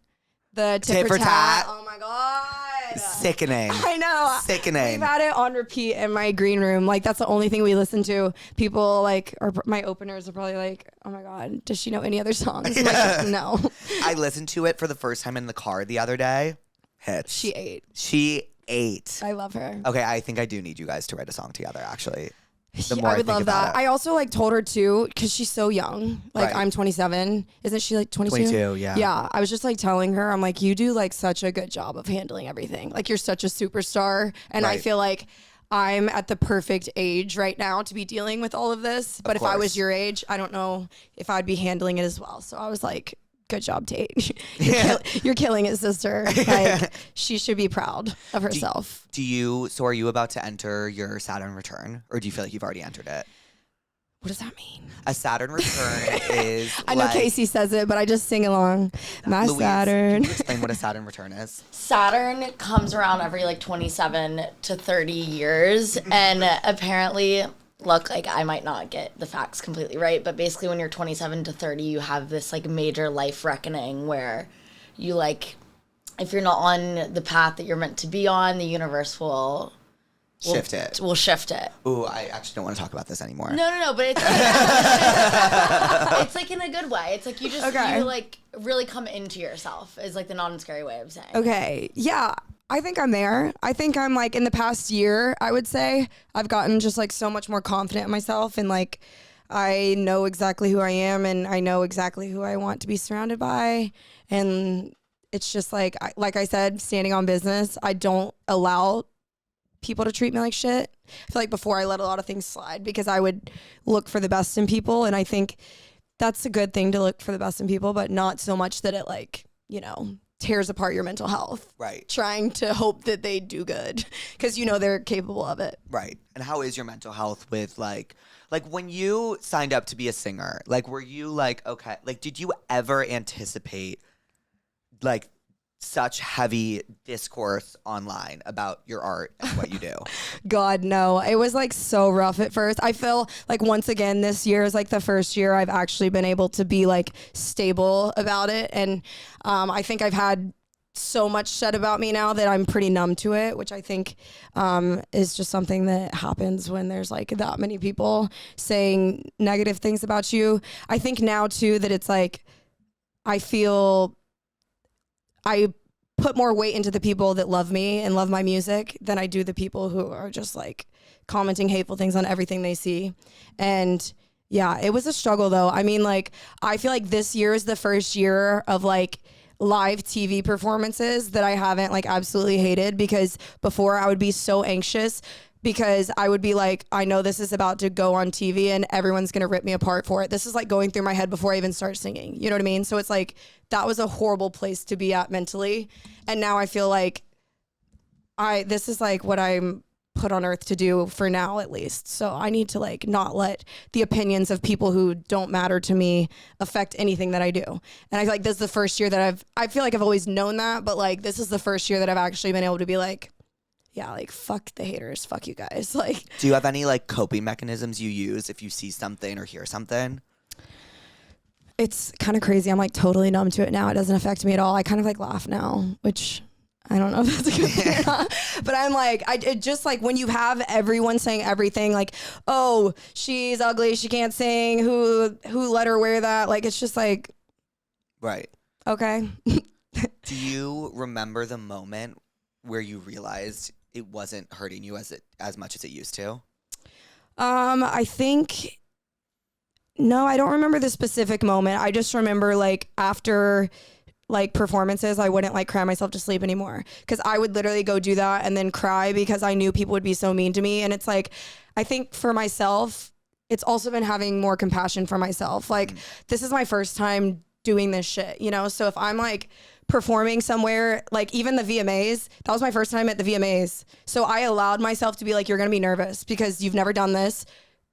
B: the tit for tat. Oh my god.
A: Sickening.
B: I know.
A: Sickening.
B: We've had it on repeat in my green room. Like that's the only thing we listen to. People like, or my openers are probably like, oh my god, does she know any other songs? I'm like, no.
A: I listened to it for the first time in the car the other day. Hits.
B: She ate.
A: She ate.
B: I love her.
A: Okay, I think I do need you guys to write a song together, actually. The
B: Yeah,
A: more
B: I would
A: think
B: love
A: about
B: that.
A: it.
B: I also like told her too, because she's so young. Like
A: Right.
B: I'm 27. Isn't she like 22?
A: 22, yeah.
B: Yeah. I was just like telling her, I'm like, you do like such a good job of handling everything. Like you're such a superstar. And I
A: Right.
B: feel like I'm at the perfect age right now to be dealing with all of this. But if I
A: course.
B: was your age, I don't know if I'd be handling it as well. So I was like, good job, Tate. You're killing it, sister. Like she should be proud of herself.
A: So are you about to enter your Saturn return? Or do you feel like you've already entered it?
B: What does that mean?
A: A Saturn return is
B: I know
A: like,
B: Casey says it, but I just sing along. My
A: Louise,
B: Saturn.
A: Can you explain what a Saturn return is?
C: Saturn comes around every like 27 to 30 years, and apparently, look, like I might not get the facts completely right, but basically when you're 27 to 30, you have this like major life reckoning where you like, if you're not on the path that you're meant to be on, the universe will
A: Shift it.
C: Will shift it.
A: Ooh, I actually don't want to talk about this anymore.
C: No, but it's like, it's like in a good way. It's like you just
B: Okay.
C: you like really come into yourself is like the non-scary way of saying.
B: Okay. Yeah. I think I'm there. I think I'm like in the past year, I would say I've gotten just like so much more confident in myself, and like I know exactly who I am and I know exactly who I want to be surrounded by. And it's just like I said, standing on business, I don't allow people to treat me like shit. I feel like before I let a lot of things slide because I would look for the best in people. And I think that's a good thing to look for the best in people, but not so much that it like, tears apart your mental health.
A: Right.
B: Trying to hope that they do good because they're capable of it.
A: Right. And how is your mental health with like when you signed up to be a singer, like were you like, okay, like did you ever anticipate like such heavy discourse online about your art and what you do?
B: God, no. It was like so rough at first. I feel like once again, this year is like the first year I've actually been able to be like stable about it. And I think I've had so much said about me now that I'm pretty numb to it, which I think is just something that happens when there's like that many people saying negative things about you. I think now too that it's like, I feel I put more weight into the people that love me and love my music than I do the people who are just like commenting hateful things on everything they see. And yeah, it was a struggle though. I mean, like, I feel like this year is the first year of like live TV performances that I haven't like absolutely hated, because before I would be so anxious because I would be like, I know this is about to go on TV and everyone's going to rip me apart for it. This is like going through my head before I even start singing. You know what I mean? So it's like, that was a horrible place to be at mentally. And now I feel like this is like what I'm put on earth to do for now, at least. So I need to like not let the opinions of people who don't matter to me affect anything that I do. And I feel like this is the first year that I feel like I've always known that, but like this is the first year that I've actually been able to be like, yeah, like fuck the haters, fuck you guys. Like,
A: Do you have any like coping mechanisms you use if you see something or hear something?
B: it's kind of crazy. I'm like totally numb to it now. It doesn't affect me at all. I kind of like laugh now, which I don't know if that's a good thing or not. But I'm like, it just like when you have everyone saying everything, like, oh, she's ugly, she can't sing, who let her wear that? Like, it's just like,
A: Right.
B: okay.
A: Do you remember the moment where you realized it wasn't hurting you as much as it used to?
B: I think, no, I don't remember the specific moment. I just remember like after like performances, I wouldn't like cry myself to sleep anymore, because I would literally go do that and then cry because I knew people would be so mean to me. And it's like, I think for myself, it's also been having more compassion for myself. Like, this is my first time doing this shit, you know? So if I'm like performing somewhere, like even the VMAs, that was my first time at the VMAs. So I allowed myself to be like, you're going to be nervous because you've never done this.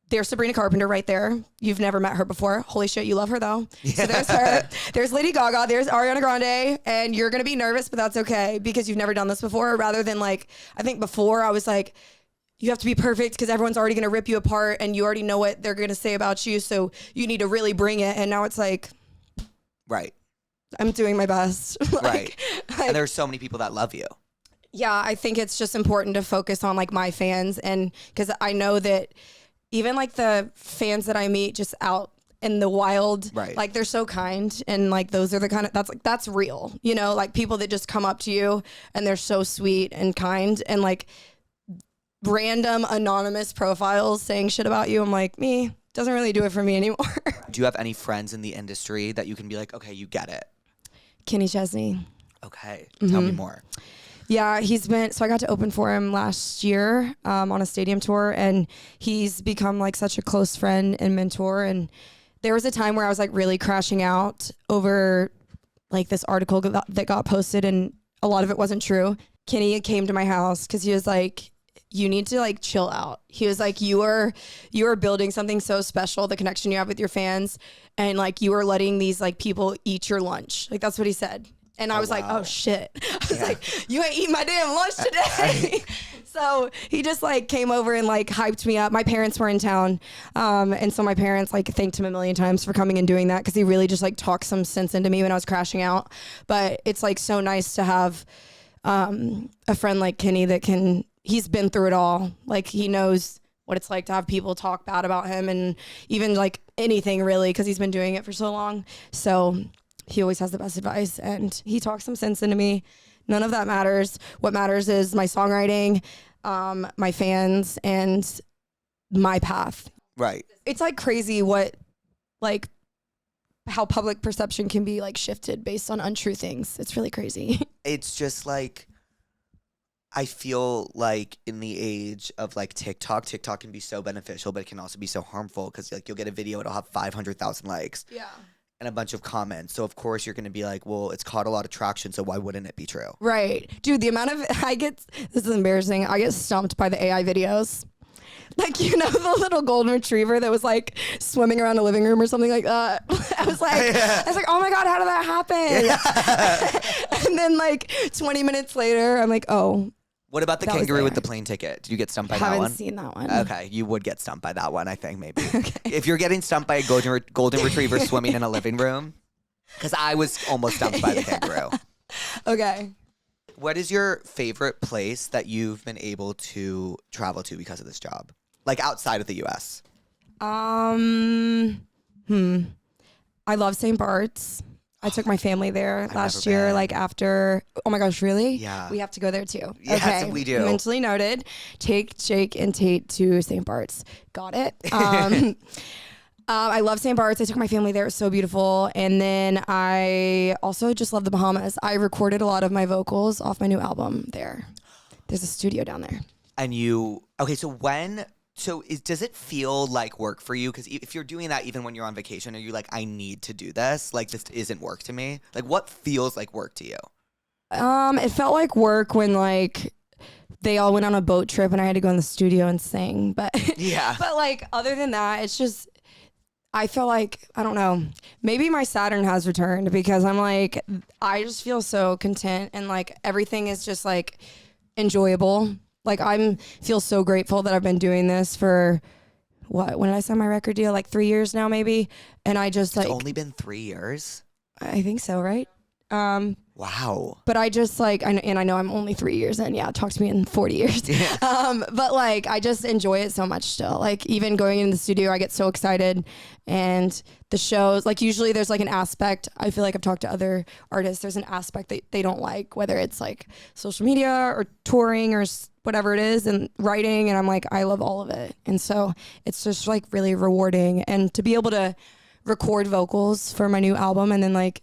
B: There's Sabrina Carpenter right there. You've never met her before. Holy shit, you love her though. Yeah. So there's her. There's Lady Gaga. There's Ariana Grande. And you're going to be nervous, but that's okay because you've never done this before. Rather than like, I think before I was like, you have to be perfect because everyone's already going to rip you apart and you already know what they're going to say about you. So you need to really bring it. And now it's like,
A: right.
B: I'm doing my best.
A: Right. And there's so many people that love you.
B: Yeah, I think it's just important to focus on like my fans, and because I know that even like the fans that I meet just out in the wild,
A: right,
B: like they're so kind, and like those are the kind of, that's real, you know, like people that just come up to you and they're so sweet and kind, and like random anonymous profiles saying shit about you, I'm like, me, doesn't really do it for me anymore.
A: Do you have any friends in the industry that you can be like, okay, you get it?
B: Kenny Chesney.
A: Okay, tell me more.
B: Yeah, so I got to open for him last year on a stadium tour, and he's become like such a close friend and mentor. And there was a time where I was like really crashing out over like this article that got posted, and a lot of it wasn't true. Kenny came to my house because he was like, you need to like chill out. He was like, you are building something so special, the connection you have with your fans, and like you are letting these like people eat your lunch. Like that's what he said. And I was like, oh shit. I was like, you ain't eating my damn lunch today. So he just like came over and like hyped me up. My parents were in town. And so my parents like thanked him a million times for coming and doing that, because he really just like talked some sense into me when I was crashing out. But it's like so nice to have a friend like Kenny that he's been through it all. Like he knows what it's like to have people talk bad about him, and even like anything really, because he's been doing it for so long. So he always has the best advice, and he talks some sense into me. None of that matters. What matters is my songwriting, my fans, and my path.
A: Right.
B: It's like crazy how public perception can be like shifted based on untrue things. It's really crazy.
A: It's just like, I feel like in the age of like TikTok can be so beneficial, but it can also be so harmful, because like you'll get a video, it'll have 500,000 likes.
B: Yeah.
A: And a bunch of comments. So of course you're going to be like, well, it's caught a lot of traction, so why wouldn't it be true?
B: Right. Dude, the amount of, this is embarrassing, I get stumped by the AI videos. Like, you know, the little golden retriever that was like swimming around a living room or something like that. I was like, oh my God, how did that happen? Yeah. And then like 20 minutes later, I'm like, oh.
A: What about the kangaroo with the plane ticket? Did you get stumped by that one?
B: Haven't seen that one.
A: Okay, you would get stumped by that one, I think, maybe. Okay. If you're getting stumped by a golden retriever swimming in a living room, because I was almost stumped by the kangaroo.
B: Okay.
A: What is your favorite place that you've been able to travel to because of this job? Like outside of the U.S.?
B: I love St. Bart's. I took my family there last year, like after, oh my gosh, really?
A: Yeah.
B: We have to go there too.
A: Yes,
B: okay.
A: we do.
B: Mentally noted. Take Jake and Tate to St. Bart's. Got it. I love St. Bart's. I took my family there. It was so beautiful. And then I also just love the Bahamas. I recorded a lot of my vocals off my new album there. There's a studio down there.
A: And does it feel like work for you? Because if you're doing that even when you're on vacation, are you like, I need to do this? Like, this isn't work to me? Like, what feels like work to you?
B: It felt like work when like they all went on a boat trip and I had to go in the studio and sing. But
A: yeah.
B: But like other than that, it's just, I feel like, I don't know, maybe my Saturn has returned, because I'm like, I just feel so content, and like everything is just like enjoyable. Like feel so grateful that I've been doing this for when did I sign my record deal? Like 3 years now, maybe. And I just
A: It's only been 3 years?
B: I think so, right?
A: Wow.
B: But I just like, and I know I'm only 3 years in. Yeah, talk to me in 40 years.
A: Yeah.
B: But like, I just enjoy it so much still. Like even going in the studio, I get so excited, and the shows, like usually there's like an aspect, I feel like I've talked to other artists, there's an aspect that they don't like, whether it's like social media or touring or whatever it is, and writing. And I'm like, I love all of it. And so it's just like really rewarding. And to be able to record vocals for my new album and then like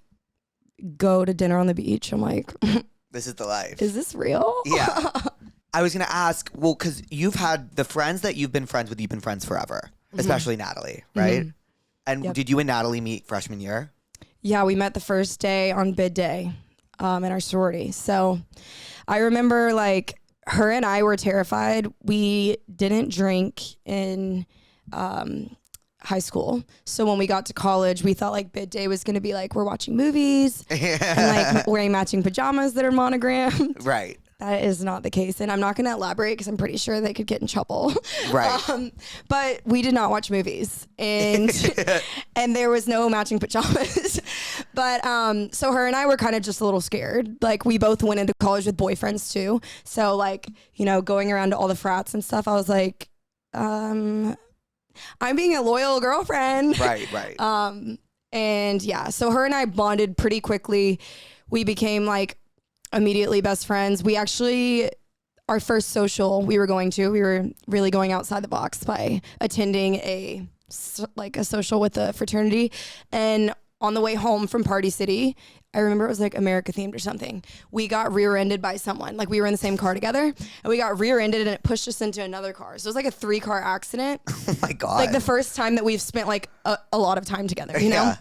B: go to dinner on the beach, I'm like,
A: This is the life.
B: is this real?
A: Yeah. I was going to ask, well, because you've had the friends that you've been friends with, you've been friends forever, especially Natalie, right? And
B: Yep.
A: did you and Natalie meet freshman year?
B: Yeah, we met the first day on bid day in our sorority. So I remember like her and I were terrified. We didn't drink in high school. So when we got to college, we thought like bid day was going to be like we're watching movies and like wearing matching pajamas that are monogrammed.
A: Right.
B: That is not the case. And I'm not going to elaborate because I'm pretty sure they could get in trouble.
A: Right.
B: But we did not watch movies, and and there was no matching pajamas. But so her and I were kind of just a little scared. Like we both went into college with boyfriends too. So like, you know, going around to all the frats and stuff, I was like, I'm being a loyal girlfriend.
A: Right, right.
B: And yeah, so her and I bonded pretty quickly. We became like immediately best friends. We actually, our first social we were really going outside the box by attending a social with a fraternity. And on the way home from Party City, I remember it was like America themed or something. We got rear-ended by someone. Like we were in the same car together and we got rear-ended and it pushed us into another car. So it was like a 3-car accident.
A: Oh my God.
B: Like the first time that we've spent like a lot of time together, you know?
A: Yeah.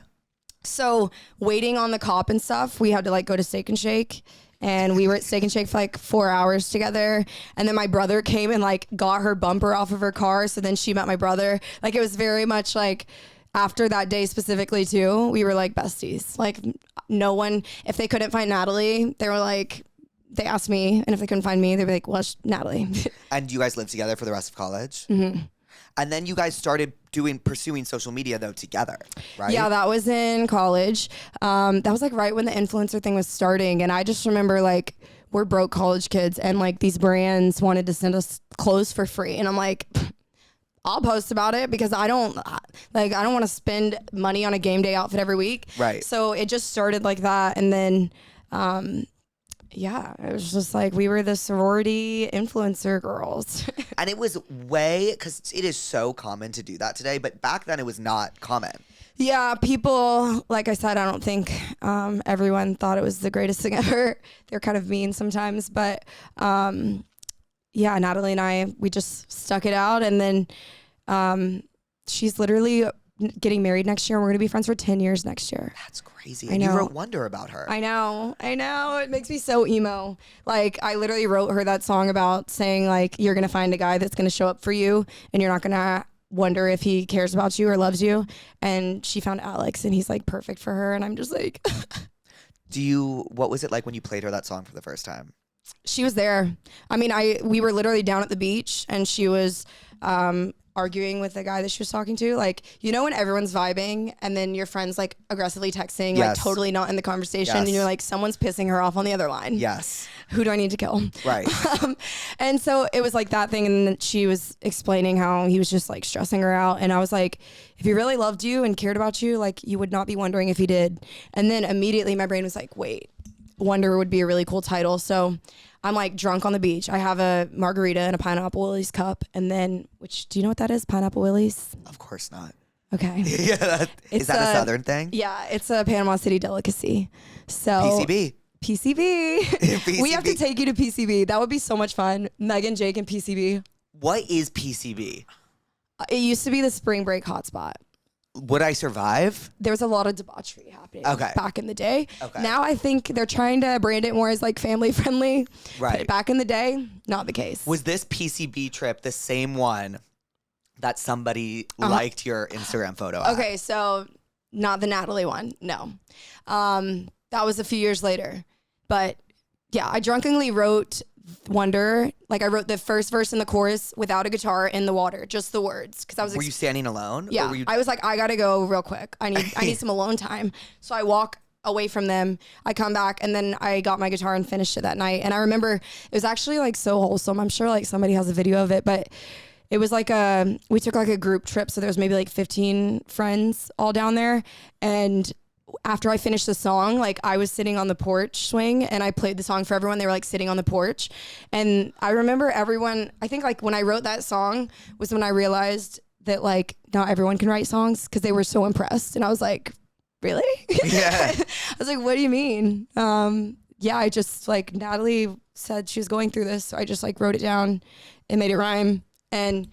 B: So waiting on the cop and stuff, we had to like go to Steak and Shake. And we were at Steak and Shake for like 4 hours together. And then my brother came and like got her bumper off of her car. So then she met my brother. Like it was very much like after that day specifically too, we were like besties. Like no one, if they couldn't find Natalie, they were like, they asked me. And if they couldn't find me, they'd be like, well, it's Natalie.
A: And you guys lived together for the rest of college? Mm-hmm. And then you guys started pursuing social media though together, right?
B: Yeah, that was in college. That was like right when the influencer thing was starting. And I just remember like we're broke college kids and like these brands wanted to send us clothes for free. And I'm like, I'll post about it because I don't want to spend money on a game day outfit every week.
A: Right.
B: So it just started like that. And then, yeah, it was just like we were the sorority influencer girls.
A: And it was because it is so common to do that today, but back then it was not common.
B: Yeah, people, like I said, I don't think everyone thought it was the greatest thing ever. They're kind of mean sometimes, but yeah, Natalie and I, we just stuck it out. And then she's literally getting married next year. We're going to be friends for 10 years next year.
A: That's crazy.
B: I
A: And you
B: know.
A: wrote Wonder about her.
B: I know. It makes me so emo. Like I literally wrote her that song about saying like, you're going to find a guy that's going to show up for you and you're not going to wonder if he cares about you or loves you. And she found Alex and he's like perfect for her. And I'm just like,
A: what was it like when you played her that song for the first time?
B: she was there. I mean, we were literally down at the beach and she was, arguing with the guy that she was talking to, like, you know, when everyone's vibing and then your friend's like aggressively texting,
A: Yes.
B: like totally not in the conversation,
A: Yes.
B: and you're like, someone's pissing her off on the other line.
A: Yes.
B: Who do I need to kill?
A: Right.
B: And so it was like that thing, and then she was explaining how he was just like stressing her out, and I was like, if he really loved you and cared about you, like you would not be wondering if he did. And then immediately my brain was like, wait, Wonder would be a really cool title. So I'm like drunk on the beach. I have a margarita and a Pineapple Willie's cup. And then, do you know what that is? Pineapple Willie's?
A: Of course not.
B: Okay.
A: Yeah. Is that a Southern thing?
B: Yeah, it's a Panama City delicacy. So
A: PCB.
B: PCB. We have to take you to PCB. That would be so much fun. Megan, Jake, and PCB.
A: What is PCB?
B: It used to be the spring break hotspot.
A: Would I survive?
B: There was a lot of debauchery happening back in the day.
A: Okay.
B: Now I think they're trying to brand it more as like family friendly.
A: Right.
B: But back in the day, not the case.
A: Was this PCB trip the same one that somebody liked your Instagram photo at?
B: Okay, so not the Natalie one. No. That was a few years later. But yeah, I drunkenly wrote Wonder. Like I wrote the first verse and the chorus without a guitar in the water, just the words. Because I was
A: Were you standing alone?
B: yeah.
A: Or were you...
B: I was like, I gotta go real quick. I need some alone time. So I walk away from them. I come back and then I got my guitar and finished it that night. And I remember it was actually like so wholesome. I'm sure like somebody has a video of it, but it was like we took like a group trip. So there was maybe like 15 friends all down there. And after I finished the song, like I was sitting on the porch swing and I played the song for everyone. They were like sitting on the porch. And I remember everyone, I think like when I wrote that song was when I realized that like not everyone can write songs, because they were so impressed. And I was like, really?
A: Yeah.
B: I was like, what do you mean? Yeah, I just like, Natalie said she was going through this. So I just like wrote it down and made it rhyme. And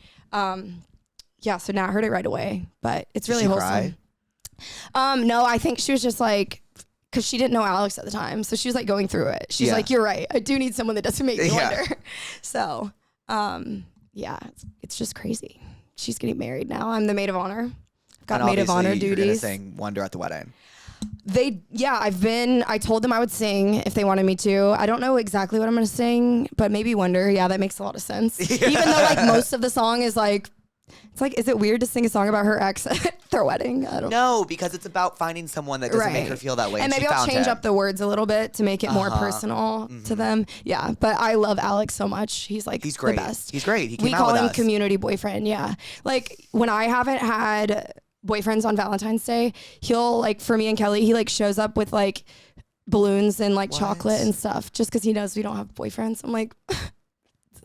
B: yeah, so Nat heard it right away, but it's really wholesome.
A: Cry?
B: No, I think she was just like, because she didn't know Alex at the time. So she was like going through it. She's like, you're right. I do need someone that doesn't make me wonder. So yeah, it's just crazy. She's getting married now. I'm the maid of honor. I've got maid of honor duties. You're gonna
A: sing Wonder at the wedding.
B: I told them I would sing if they wanted me to. I don't know exactly what I'm going to sing, but maybe Wonder. Yeah, that makes a lot of sense. Even though like most of the song is like, it's like, is it weird to sing a song about her ex at their wedding? I don't know.
A: No, because it's about finding someone that doesn't make her feel that way.
B: And maybe I'll change up the words a little bit to make it more personal to them. Yeah, but I love Alex so much. He's great. The best.
A: He's great. He came
B: we
A: out
B: call
A: with
B: him
A: us.
B: community boyfriend. Yeah. Like when I haven't had boyfriends on Valentine's Day, he'll like, for me and Kelly, he like shows up with like balloons and like chocolate and stuff just because he knows we don't have boyfriends. I'm like,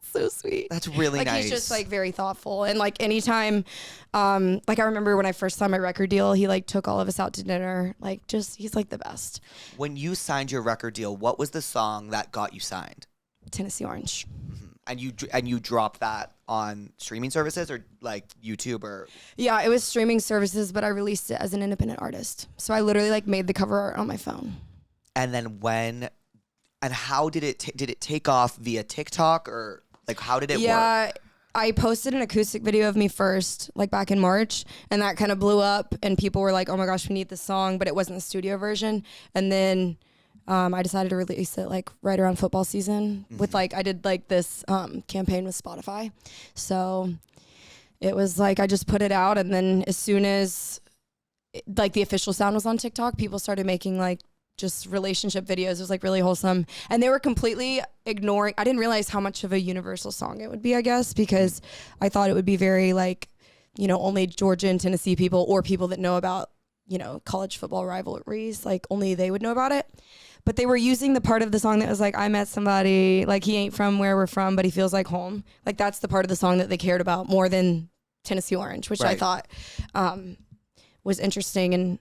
B: so sweet.
A: That's really
B: like,
A: nice.
B: He's just like very thoughtful. And like anytime, like I remember when I first signed my record deal, he like took all of us out to dinner. Like just, he's like the best.
A: When you signed your record deal, what was the song that got you signed?
B: Tennessee Orange.
A: Mm-hmm. And you dropped that on streaming services or like YouTube or?
B: Yeah, it was streaming services, but I released it as an independent artist. So I literally like made the cover art on my phone.
A: And then how did it take off via TikTok or? Like, how did it work?
B: Yeah, I posted an acoustic video of me first, like back in March, and that kind of blew up, and people were like, oh my gosh, we need this song, but it wasn't the studio version. And then I decided to release it like right around football season with like, I did like this campaign with Spotify. So it was like, I just put it out, and then as soon as like the official sound was on TikTok, people started making like just relationship videos. It was like really wholesome, and they were completely ignoring. I didn't realize how much of a universal song it would be, I guess, because I thought it would be very like, you know, only Georgia and Tennessee people or people that know about, you know, college football rivalries, like only they would know about it. But they were using the part of the song that was like, I met somebody, like he ain't from where we're from, but he feels like home. Like that's the part of the song that they cared about more than Tennessee Orange, which I thought was interesting. And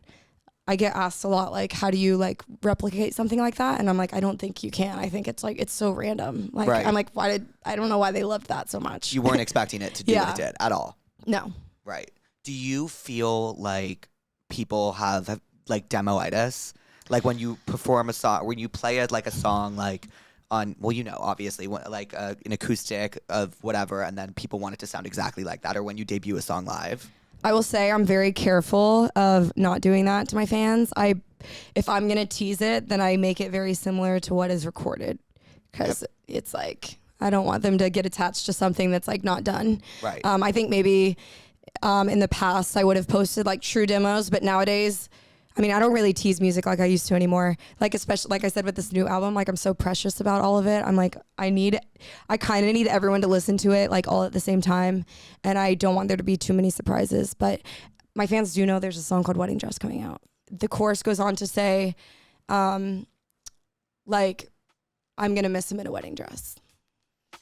B: I get asked a lot, like, how do you like replicate something like that? And I'm like, I don't think you can. I think it's like, it's so random. Like, I'm like, I don't know why they loved that so much.
A: You weren't expecting it to do what it did at all.
B: No.
A: Right. Do you feel like people have like demoitis? Like when you perform a song, when you play it like a song, like on, well, you know, obviously like an acoustic of whatever, and then people want it to sound exactly like that, or when you debut a song live?
B: I will say I'm very careful of not doing that to my fans. If I'm going to tease it, then I make it very similar to what is recorded, because it's like, I don't want them to get attached to something that's like not done.
A: Right.
B: I think maybe in the past I would have posted like true demos, but nowadays, I mean, I don't really tease music like I used to anymore. Like, especially, like I said, with this new album, like I'm so precious about all of it. I'm like, I kind of need everyone to listen to it like all at the same time. And I don't want there to be too many surprises, but my fans do know there's a song called Wedding Dress coming out. The chorus goes on to say, like, I'm going to miss him in a wedding dress.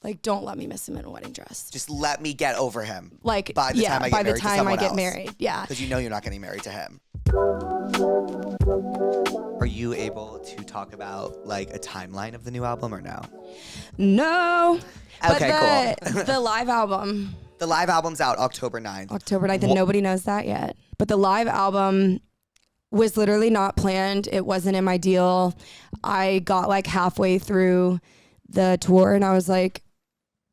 B: Like, don't let me miss him in a wedding dress.
A: Just let me get over him.
B: Like,
A: by the time I get married.
B: Yeah.
A: Because you know you're not getting married to him. Are you able to talk about like a timeline of the new album or no?
B: No.
A: Okay,
B: cool. The live album.
A: The live album's out October 9th.
B: October 9th, and nobody knows that yet. But the live album was literally not planned. It wasn't in my deal. I got like halfway through the tour and I was like,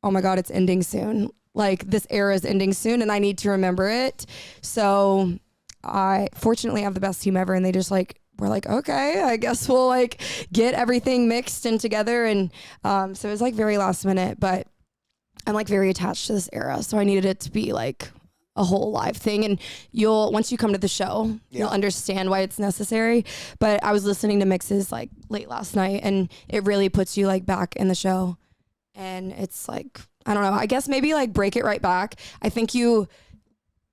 B: oh my God, it's ending soon. Like this era is ending soon and I need to remember it. So I fortunately have the best team ever, and they just like were like, okay, I guess we'll like get everything mixed and together. And so it was like very last minute, but I'm like very attached to this era. So I needed it to be like a whole live thing, and once you come to the show, you'll understand why it's necessary. But I was listening to mixes like late last night, and it really puts you like back in the show, and it's like, I don't know, I guess maybe like break it right back. I think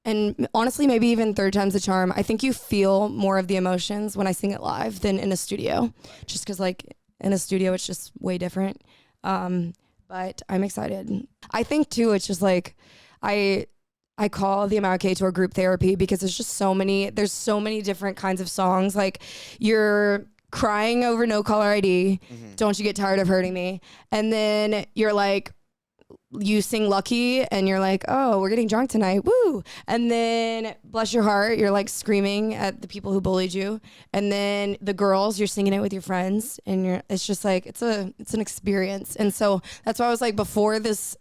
B: and honestly, maybe even third time's the charm. I think you feel more of the emotions when I sing it live than in a studio, just because like in a studio it's just way different. But I'm excited. I think too, it's just like I call the MILK tour group therapy, because there's so many different kinds of songs. Like, you're crying over No Caller ID, Don't You Get Tired of Hurting Me, and then you're like, you sing Lucky and you're like, oh, we're getting drunk tonight, woo. And then Bless Your Heart, you're like screaming at the people who bullied you. And then The Girls, you're singing it with your friends, and it's just like, it's an experience. And so that's why I was like, before this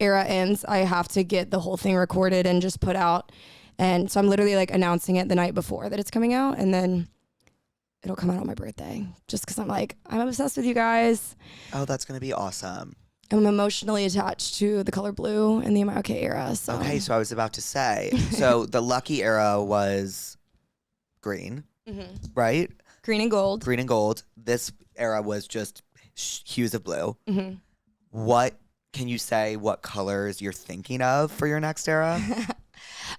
B: era ends, I have to get the whole thing recorded and just put out. And so I'm literally like announcing it the night before that it's coming out, and then it'll come out on my birthday, just because I'm like, I'm obsessed with you guys.
A: Oh, that's gonna be awesome.
B: I'm emotionally attached to the color blue and the MILK era. So.
A: Okay, so I was about to say, so the Lucky era was green, right?
B: Green and gold.
A: Green and gold. This era was just hues of blue. What can you say? What colors you're thinking of for your next era?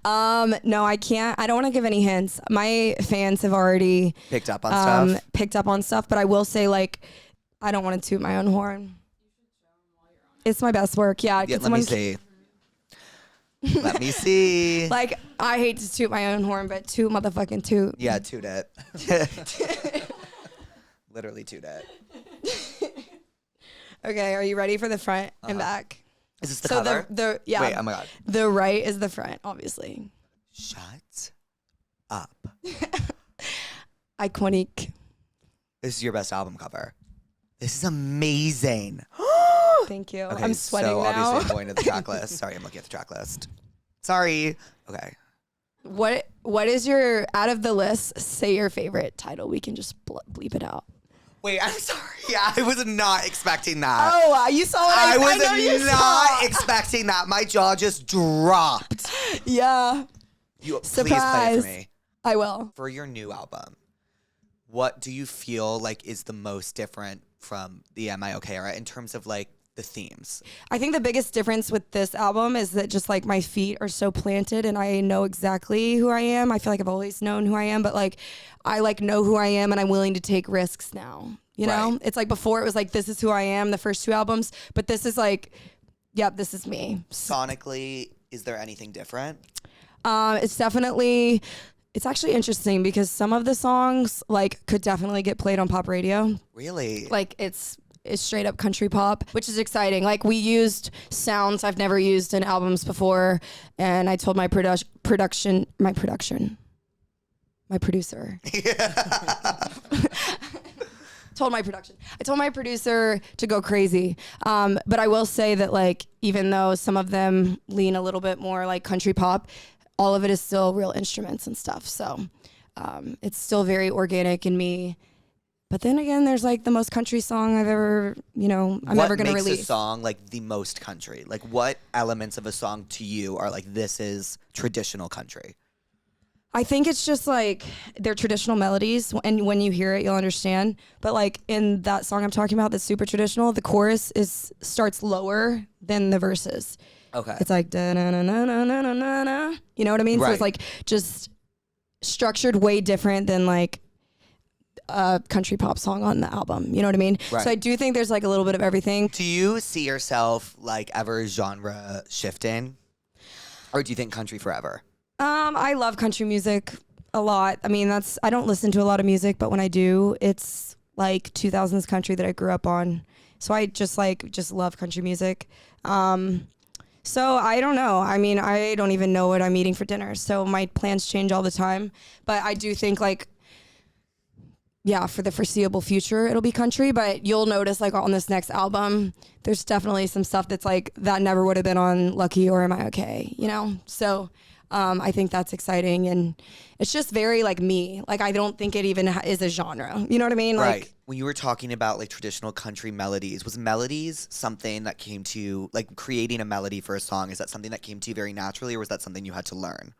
B: No, I can't. I don't want to give any hints. My fans have already
A: picked up on
B: stuff. But I will say, like, I don't want to toot my own horn. It's my best work. Yeah.
A: Let me see. Let me see.
B: Like, I hate to toot my own horn, but toot motherfucking toot.
A: Yeah, toot it. Literally toot it.
B: Okay, are you ready for the front and back?
A: Is this the cover?
B: Yeah.
A: Wait, oh my God.
B: The right is the front, obviously.
A: Shut up.
B: Iconic.
A: This is your best album cover. This is amazing.
B: Thank you.
A: Okay,
B: I'm sweating
A: so
B: now.
A: obviously I'm going to the track list. Sorry, I'm looking at the track list. Sorry. Okay.
B: What is your, out of the list, say your favorite title. We can just bleep it out.
A: Wait, I'm sorry. I was not expecting that.
B: Oh, you saw what
A: I was
B: know you
A: not
B: saw.
A: expecting that. My jaw just dropped.
B: Yeah.
A: Please
B: Surprise.
A: play it for me.
B: I will.
A: For your new album, what do you feel like is the most different from the MILK era in terms of like the themes?
B: I think the biggest difference with this album is that just like my feet are so planted and I know exactly who I am. I feel like I've always known who I am, but like I like know who I am and I'm willing to take risks now. You know?
A: Right.
B: It's like before it was like, this is who I am, the first two albums, but this is like, yep, this is me.
A: Sonically, is there anything different?
B: It's actually interesting because some of the songs like could definitely get played on pop radio.
A: Really?
B: Like it's straight up country pop, which is exciting. Like we used sounds I've never used in albums before, and I told my producer. I told my producer to go crazy. But I will say that like even though some of them lean a little bit more like country pop, all of it is still real instruments and stuff. So it's still very organic in me. But then again, there's like the most country song I've ever, I'm ever going to release.
A: What makes a song like the most country? Like what elements of a song to you are like, this is traditional country?
B: I think it's just like they're traditional melodies, and when you hear it, you'll understand. But like in that song I'm talking about, that's super traditional, the chorus starts lower than the verses.
A: Okay.
B: It's like da na na na na na na na. You know what I mean?
A: Right.
B: So it's like just structured way different than like a country pop song on the album. You know what I mean?
A: Right.
B: So I do think there's like a little bit of everything.
A: Do you see yourself like ever genre shifting? Or do you think country forever?
B: I love country music a lot. I mean, I don't listen to a lot of music, but when I do, it's like 2000s country that I grew up on. So I just love country music. So I don't know. I mean, I don't even know what I'm eating for dinner. So my plans change all the time. But I do think like, yeah, for the foreseeable future, it'll be country. But you'll notice like on this next album, there's definitely some stuff that's like that never would have been on Lucky or MILK, So I think that's exciting, and it's just very like me. Like I don't think it even is a genre. You know what I mean?
A: Right.
B: Like
A: When you were talking about like traditional country melodies, was melodies something that came to you, like creating a melody for a song? Is that something that came to you very naturally, or was that something you had to learn?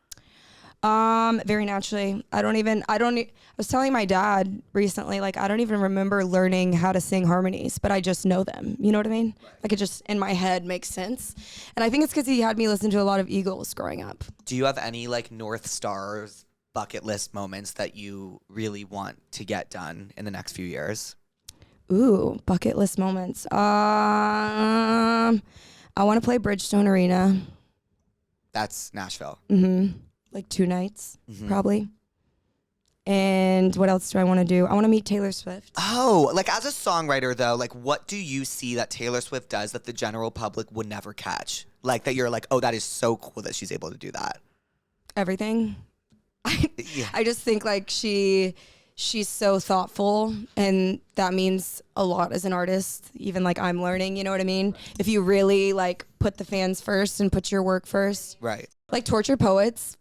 B: very naturally. I was telling my dad recently, like, I don't even remember learning how to sing harmonies, but I just know them. You know what I mean? Like, it just, in my head, makes sense. And I think it's because he had me listen to a lot of Eagles growing up.
A: Do you have any like North Stars bucket list moments that you really want to get done in the next few years?
B: Ooh, bucket list moments. I want to play Bridgestone Arena.
A: That's Nashville.
B: Like 2 nights, probably. And what else do I want to do? I want to meet Taylor Swift.
A: Oh, like as a songwriter though, like what do you see that Taylor Swift does that the general public would never catch? Like that you're like, oh, that is so cool that she's able to do that.
B: Everything.
A: Yeah.
B: I just think like she's so thoughtful, and that means a lot as an artist. Even like I'm learning, you know what I mean? If you really like put the fans first and put your work first.
A: Right.
B: Like Tortured Poets,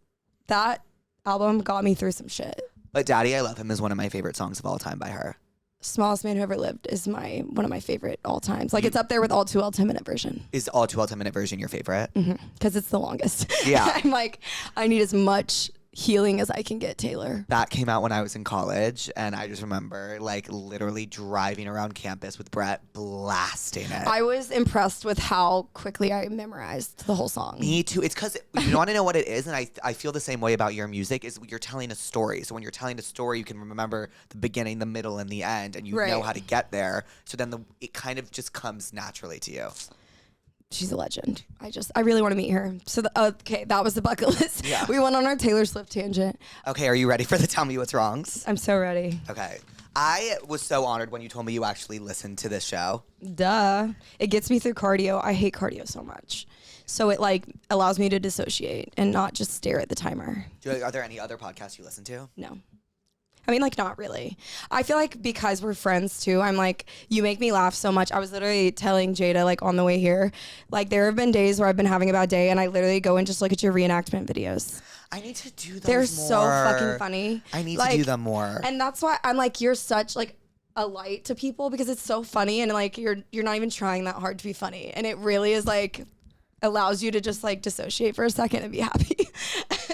B: that album got me through some shit.
A: But Daddy, I Love Him is one of my favorite songs of all time by her.
B: Smallest Man Who Ever Lived is one of my favorite all times. Like it's up there with All Too Well 10-minute version.
A: Is All Too Well 10-minute version your favorite?
B: Because it's the longest.
A: Yeah.
B: I'm like, I need as much healing as I can get, Taylor.
A: That came out when I was in college, and I just remember like literally driving around campus with Brett blasting it.
B: I was impressed with how quickly I memorized the whole song.
A: Me too. It's because you want to know what it is, and I feel the same way about your music. Is you're telling a story. So when you're telling a story, you can remember the beginning, the middle, and the end, and you
B: Right.
A: know how to get there. So then it kind of just comes naturally to you.
B: She's a legend. I really want to meet her. So okay, that was the bucket list.
A: Yeah.
B: We went on our Taylor Swift tangent.
A: Okay, are you ready for the Tell Me What's Wrongs?
B: I'm so ready.
A: Okay. I was so honored when you told me you actually listened to this show.
B: Duh. It gets me through cardio. I hate cardio so much. So it like allows me to dissociate and not just stare at the timer.
A: Are there any other podcasts you listen to?
B: No. I mean, like, not really. I feel like because we're friends too, I'm like, you make me laugh so much. I was literally telling Jada, like, on the way here, like, there have been days where I've been having a bad day and I literally go and just look at your reenactment videos.
A: I need to do those
B: They're
A: more.
B: so fucking funny.
A: I need
B: Like,
A: to do them more.
B: And that's why I'm like, you're such like a light to people because it's so funny and like you're not even trying that hard to be funny. And it really is like allows you to just like dissociate for a second and be happy.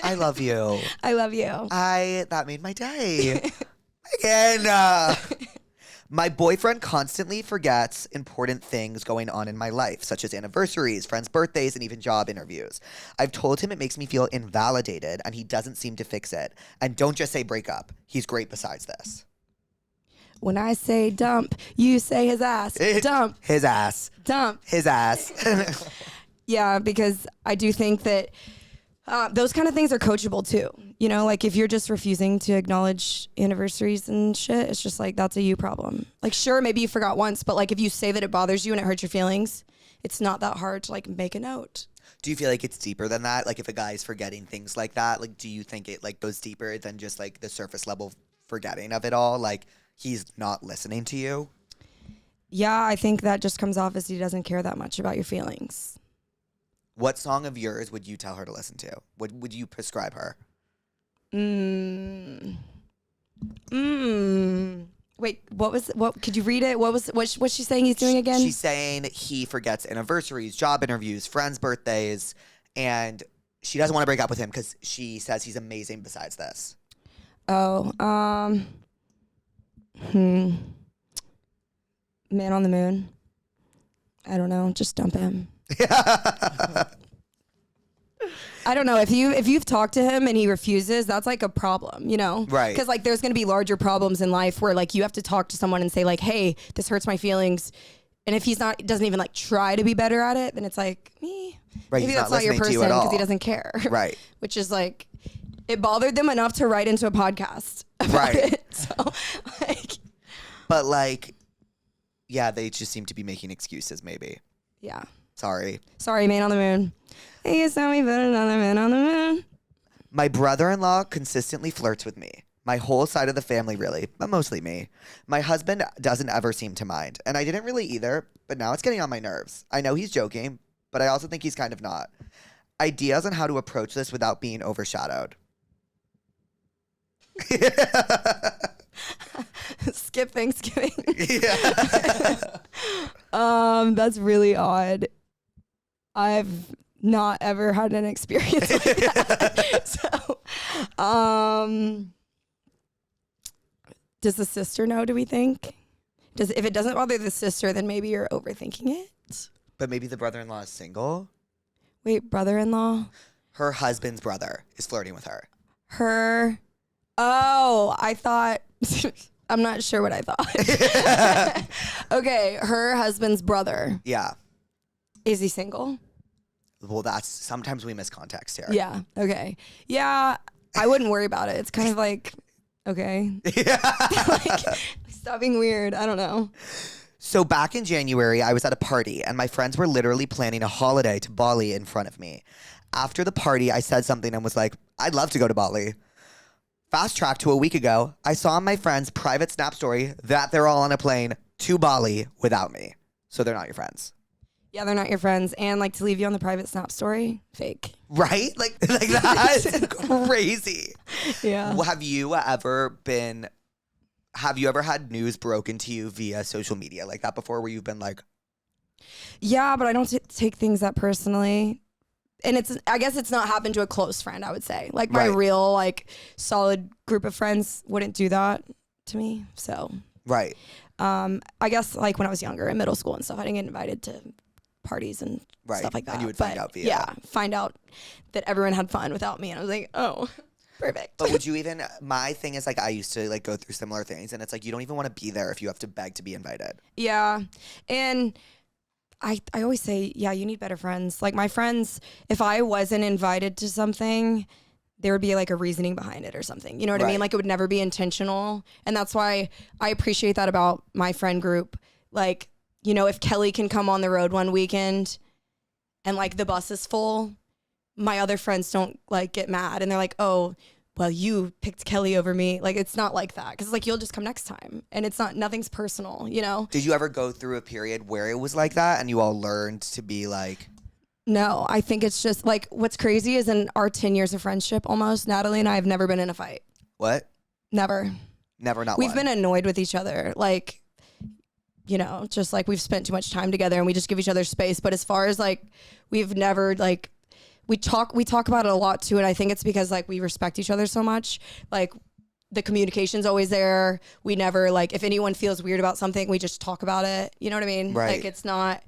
A: I love you.
B: I love you.
A: That made my day. Again. My boyfriend constantly forgets important things going on in my life, such as anniversaries, friends' birthdays, and even job interviews. I've told him it makes me feel invalidated, and he doesn't seem to fix it. And don't just say break up. He's great besides this.
B: When I say dump, you say his ass. Dump,
A: His ass.
B: dump.
A: His ass.
B: Yeah, because I do think that those kind of things are coachable too. You know, like if you're just refusing to acknowledge anniversaries and shit, it's just like that's a you problem. Like sure, maybe you forgot once, but like if you say that it bothers you and it hurts your feelings, it's not that hard to like make a note.
A: Do you feel like it's deeper than that? Like if a guy's forgetting things like that, like do you think it like goes deeper than just like the surface level forgetting of it all? Like he's not listening to you?
B: Yeah, I think that just comes off as he doesn't care that much about your feelings.
A: What song of yours would you tell her to listen to? Would you prescribe her?
B: Wait, what could you read it? What's she saying he's doing again?
A: She's saying he forgets anniversaries, job interviews, friends' birthdays, and she doesn't want to break up with him because she says he's amazing besides this.
B: Oh, Man on the Moon. I don't know, just dump him. I don't know if you've talked to him and he refuses, that's like a problem, you know?
A: Right.
B: Because like there's gonna be larger problems in life where like you have to talk to someone and say like, hey, this hurts my feelings. And if doesn't even like try to be better at it, then it's like,
A: Right,
B: maybe
A: he's
B: that's
A: not
B: not your
A: listening to
B: person
A: you at all.
B: because he doesn't care.
A: Right.
B: Which is like, it bothered them enough to write into a podcast about
A: Right.
B: it. So like,
A: But like, yeah, they just seem to be making excuses maybe.
B: yeah.
A: Sorry,
B: Man on the Moon. Hey, you saw me put another man on the moon.
A: My brother-in-law consistently flirts with me. My whole side of the family, really, but mostly me. My husband doesn't ever seem to mind, and I didn't really either, but now it's getting on my nerves. I know he's joking, but I also think he's kind of not. Ideas on how to approach this without being overshadowed.
B: Skip Thanksgiving.
A: Yeah.
B: That's really odd. I've not ever had an experience like that. So, does the sister know, do we think? If it doesn't bother the sister, then maybe you're overthinking it.
A: But maybe the brother-in-law is single.
B: Wait, brother-in-law?
A: Her husband's brother is flirting with her.
B: I thought, I'm not sure what I thought. Okay, her husband's brother.
A: Yeah.
B: Is he single?
A: Well, sometimes we miss context here.
B: Yeah, okay. Yeah, I wouldn't worry about it. It's kind of like, okay. Like, stop being weird. I don't know.
A: So back in January, I was at a party and my friends were literally planning a holiday to Bali in front of me. After the party, I said something and was like, I'd love to go to Bali. Fast track to a week ago, I saw on my friend's private Snap story that they're all on a plane to Bali without me. So they're not your friends.
B: Yeah, they're not your friends. And like to leave you on the private Snap story, fake.
A: Right? Like that's crazy.
B: Yeah.
A: Well, have you ever had news broken to you via social media like that before where you've been like,
B: Yeah, but I don't take things that personally. And I guess it's not happened to a close friend, I would say. Like my
A: Right.
B: real, like solid group of friends wouldn't do that to me. So,
A: right.
B: I guess like when I was younger in middle school and stuff, I didn't get invited to parties and
A: Right.
B: stuff like that.
A: And you would find out via.
B: Yeah, find out that everyone had fun without me. And I was like, oh, perfect.
A: But would you even, my thing is like, I used to like go through similar things and it's like, you don't even want to be there if you have to beg to be invited.
B: Yeah. And I always say, yeah, you need better friends. Like my friends, if I wasn't invited to something, there would be like a reasoning behind it or something. You know what I
A: Right.
B: mean? Like it would never be intentional. And that's why I appreciate that about my friend group. Like, you know, if Kelly can come on the road one weekend and like the bus is full, my other friends don't like get mad and they're like, oh, well, you picked Kelly over me. Like, it's not like that. Cause like, you'll just come next time and it's not, nothing's personal, you know?
A: Did you ever go through a period where it was like that and you all learned to be like,
B: No, I think it's just like, what's crazy is in our 10 years of friendship almost, Natalie and I have never been in a fight.
A: what?
B: Never.
A: Never, not
B: We've
A: one.
B: been annoyed with each other. Like, you know, just like we've spent too much time together and we just give each other space. But as far as like, we've never like, we talk about it a lot too. And I think it's because like we respect each other so much. Like the communication's always there. We never like, if anyone feels weird about something, we just talk about it. You know what I mean?
A: Right.
B: Like it's not,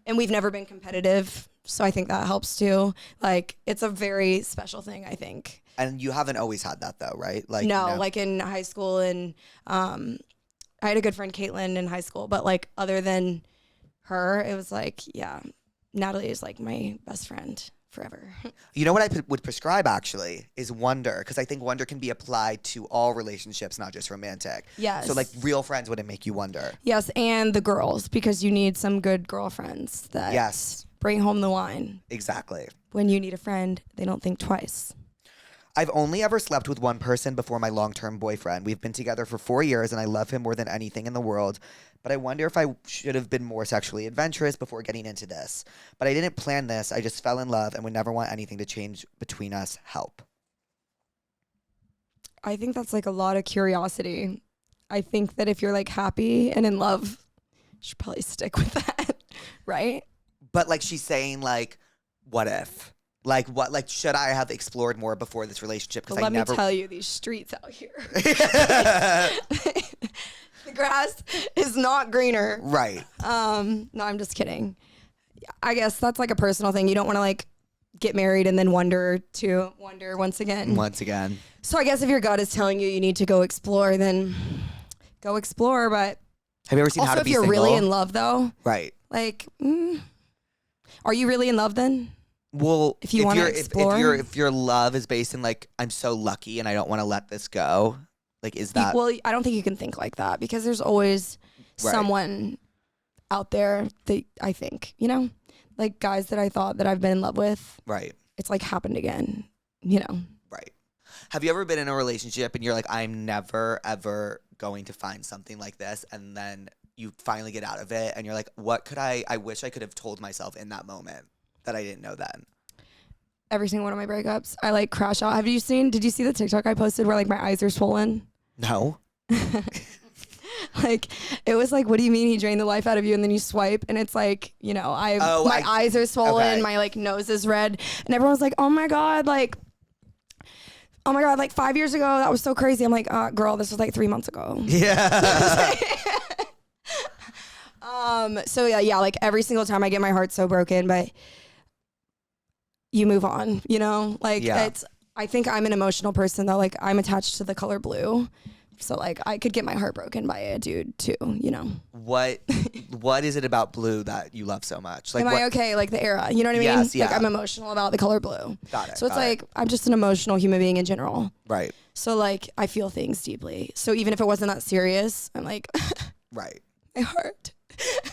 B: and we've never been competitive. So I think that helps too. Like it's a very special thing, I think.
A: And you haven't always had that though, right? Like
B: No, like in high school and I had a good friend, Caitlin, in high school, but like other than her, it was like, yeah, Natalie is like my best friend forever.
A: You know what I would prescribe actually is wonder, because I think wonder can be applied to all relationships, not just romantic.
B: Yes.
A: So like real friends wouldn't make you wonder.
B: Yes, and the girls, because you need some good girlfriends that
A: Yes.
B: bring home the wine.
A: Exactly.
B: When you need a friend, they don't think twice.
A: I've only ever slept with one person before my long-term boyfriend. We've been together for 4 years and I love him more than anything in the world. But I wonder if I should have been more sexually adventurous before getting into this. But I didn't plan this. I just fell in love and would never want anything to change between us. Help.
B: I think that's like a lot of curiosity. I think that if you're like happy and in love, you should probably stick with that, right?
A: But like she's saying like, what if? Like what? Like should I have explored more before this relationship?
B: But
A: Because
B: let
A: I never.
B: me tell you, these streets out here, the grass is not greener.
A: Right.
B: No, I'm just kidding. I guess that's like a personal thing. You don't want to like get married and then wonder once again.
A: Once again.
B: So I guess if your gut is telling you need to go explore, then go explore. But
A: Have you ever seen How
B: also,
A: to
B: if
A: Be
B: you're
A: Single?
B: really in love, though,
A: Right.
B: like, are you really in love then?
A: Well,
B: If you wanna
A: you're-
B: explore?
A: if your love is based in like I'm so lucky and I don't want to let this go, like is that
B: Well, I don't think you can think like that because there's always
A: Right.
B: someone out there that I think, you know, like guys that I thought that I've been in love with.
A: right?
B: It's like happened again, you know.
A: Right. Have you ever been in a relationship and you're like, I'm never ever going to find something like this, and then you finally get out of it and you're like, what could I wish I could have told myself in that moment that I didn't know then.
B: every single one of my breakups. I like crash out. Did you see the TikTok I posted where like my eyes are swollen?
A: No.
B: Like, it was like, what do you mean he drained the life out of you? And then you swipe and it's like, you know, my eyes are swollen,
A: okay.
B: my like nose is red. And everyone's like, oh my God, like 5 years ago, that was so crazy. I'm like, girl, this was like 3 months ago.
A: Yeah.
B: So yeah, like every single time I get my heart so broken, but you move on, you know, like I think I'm an emotional person though. Like I'm attached to the color blue. So like I could get my heart broken by a dude too, you know.
A: What is it about blue that you love so much? Like,
B: am I okay? Like the era, you know what I mean?
A: Yes, yeah.
B: Like I'm emotional about the color blue.
A: Got it.
B: So it's like I'm just an emotional human being in general.
A: Right.
B: So like I feel things deeply. So even if it wasn't that serious, I'm like,
A: right.
B: My heart.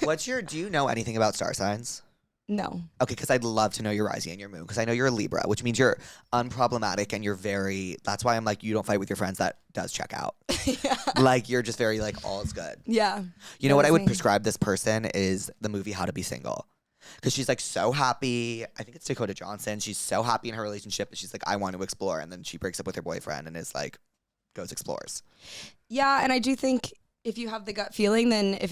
A: Do you know anything about star signs?
B: No.
A: Okay, because I'd love to know your rising and your moon, because I know you're a Libra, which means you're unproblematic and that's why I'm like, you don't fight with your friends. That does check out.
B: Yeah.
A: Like, you're just very like, all is good.
B: Yeah.
A: You know what I would prescribe this person is the movie How to Be Single. Because she's like so happy. I think it's Dakota Johnson. She's so happy in her relationship. But she's like, I want to explore. And then she breaks up with her boyfriend and is like, goes explores.
B: Yeah. And I do think if you have the gut feeling, then if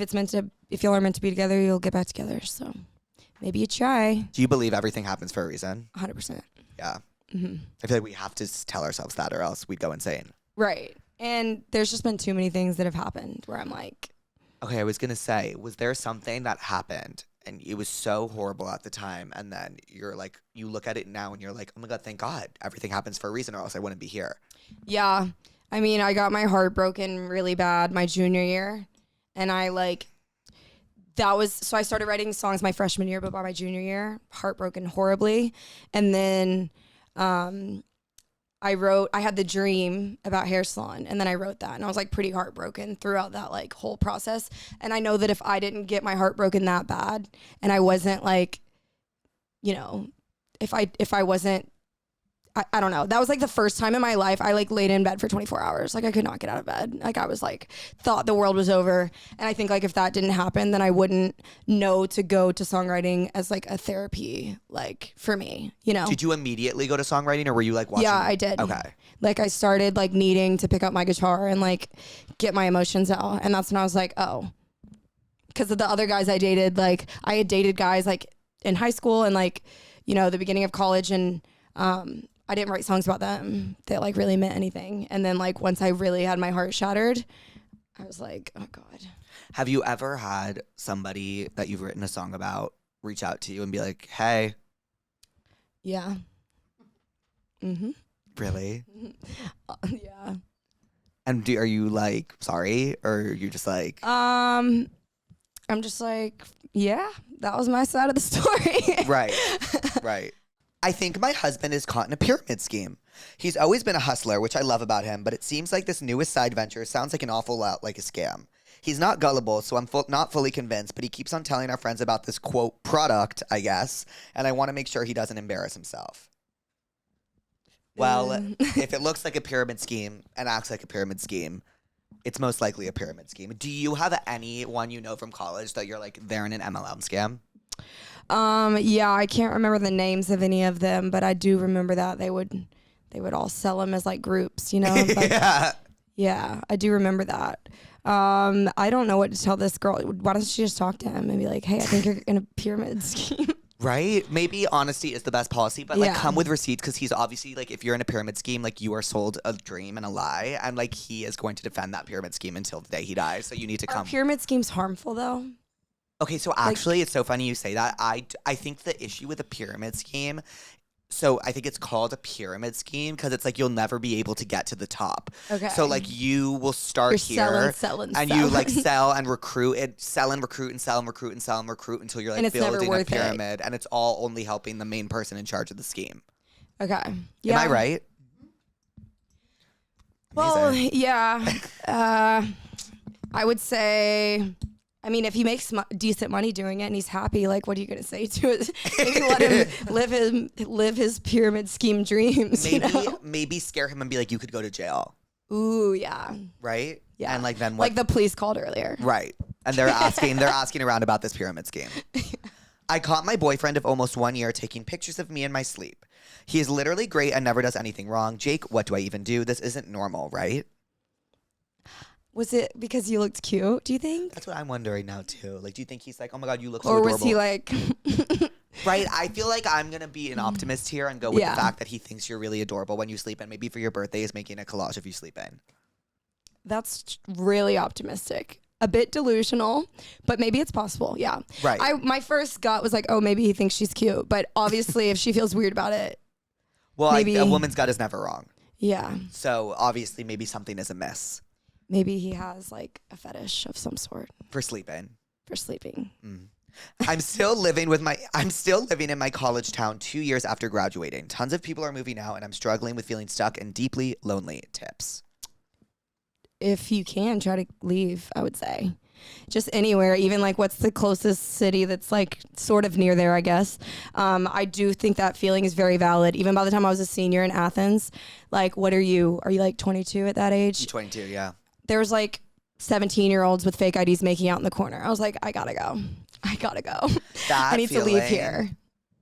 B: y'all are meant to be together, you'll get back together. So maybe you try.
A: Do you believe everything happens for a reason?
B: 100%.
A: Yeah.
B: Mm-hmm.
A: I feel like we have to tell ourselves that or else we'd go insane.
B: Right. And there's just been too many things that have happened where I'm like.
A: Okay, I was going to say, was there something that happened and it was so horrible at the time and then you're like, you look at it now and you're like, oh my God, thank God. Everything happens for a reason or else I wouldn't be here.
B: Yeah. I mean, I got my heart broken really bad my junior year. And so I started writing songs my freshman year, but by my junior year, heartbroken horribly. And then I had the dream about hair salon, and then I wrote that, and I was like pretty heartbroken throughout that like whole process. And I know that if I didn't get my heart broken that bad, and I wasn't like, you know, if I wasn't, I don't know. That was like the first time in my life I like laid in bed for 24 hours. Like I could not get out of bed. Like I was like, thought the world was over. And I think like if that didn't happen, then I wouldn't know to go to songwriting as like a therapy, like for me, you know?
A: Did you immediately go to songwriting or were you like watching?
B: Yeah, I did.
A: Okay.
B: Like I started like needing to pick up my guitar and like get my emotions out. And that's when I was like, oh, because of the other guys I dated, like I had dated guys like in high school and like, you know, the beginning of college, and I didn't write songs about them that like really meant anything. And then like once I really had my heart shattered, I was like, oh God.
A: Have you ever had somebody that you've written a song about reach out to you and be like, hey?
B: Yeah. Mm-hmm.
A: Really?
B: Yeah.
A: And are you like sorry or are you just like?
B: I'm just like, yeah, that was my side of the story.
A: Right. Right. I think my husband is caught in a pyramid scheme. He's always been a hustler, which I love about him, but it seems like this newest side venture sounds like an awful lot like a scam. He's not gullible, so I'm not fully convinced, but he keeps on telling our friends about this, quote, product, I guess, and I want to make sure he doesn't embarrass himself. Well, if it looks like a pyramid scheme and acts like a pyramid scheme, it's most likely a pyramid scheme. Do you have anyone you know from college that you're like, they're in an MLM scam?
B: Yeah, I can't remember the names of any of them, but I do remember that they would all sell them as like groups, you know? Like,
A: yeah.
B: Yeah, I do remember that. I don't know what to tell this girl. Why doesn't she just talk to him and be like, hey, I think you're in a pyramid scheme?
A: Right? Maybe honesty is the best policy, but like come with receipts because he's obviously like, if you're in a pyramid scheme, like you are sold a dream and a lie, and like he is going to defend that pyramid scheme until the day he dies. So you need to come.
B: Are pyramid schemes harmful though?
A: Okay, so actually, it's so funny you say that. I think the issue with a pyramid scheme, so I think it's called a pyramid scheme because it's like you'll never be able to get to the top.
B: Okay.
A: So like you will start
B: You're
A: here
B: selling,
A: you like sell and recruit and sell and recruit and sell and recruit and sell and recruit until you're like building a pyramid, and it's all only helping the main person in charge of the scheme.
B: Okay. Yeah.
A: Am I right?
B: Well,
A: Amazing.
B: yeah. I would say, I mean, if he makes decent money doing it and he's happy, like, what are you going to say to it? Maybe let him live his pyramid scheme dreams.
A: Maybe,
B: you know?
A: maybe scare him and be like, you could go to jail.
B: Ooh, yeah.
A: Right?
B: Yeah.
A: And like then what?
B: Like the police called earlier.
A: Right. And they're asking around about this pyramid scheme. I caught my boyfriend of almost 1 year taking pictures of me in my sleep. He is literally great and never does anything wrong. Jake, what do I even do? This isn't normal, right?
B: Was it because you looked cute, do you think?
A: That's what I'm wondering now, too. Like, do you think he's like, oh my God, you look so
B: Or
A: adorable?
B: was he like...
A: Right, I feel like I'm going to be an optimist here and go with
B: Yeah.
A: the fact that he thinks you're really adorable when you sleep, and maybe for your birthday is making a collage of you sleeping.
B: That's really optimistic. A bit delusional, but maybe it's possible. Yeah.
A: Right.
B: My first gut was like, oh, maybe he thinks she's cute. But obviously, if she feels weird about it,
A: Well,
B: maybe-
A: a woman's gut is never wrong.
B: yeah,
A: So obviously, maybe something is amiss
B: maybe he has like a fetish of some sort
A: for sleeping.
B: for sleeping.
A: I'm still living in my college town 2 years after graduating. Tons of people are moving out, and I'm struggling with feeling stuck and deeply lonely. Tips.
B: If you can, try to leave, I would say. Just anywhere, even like what's the closest city that's like sort of near there, I guess. I do think that feeling is very valid. Even by the time I was a senior in Athens, like, what are you? Are you like 22 at that age?
A: 22, yeah.
B: There was like 17-year-olds with fake IDs making out in the corner. I was like, I gotta go.
A: That
B: I need to leave here.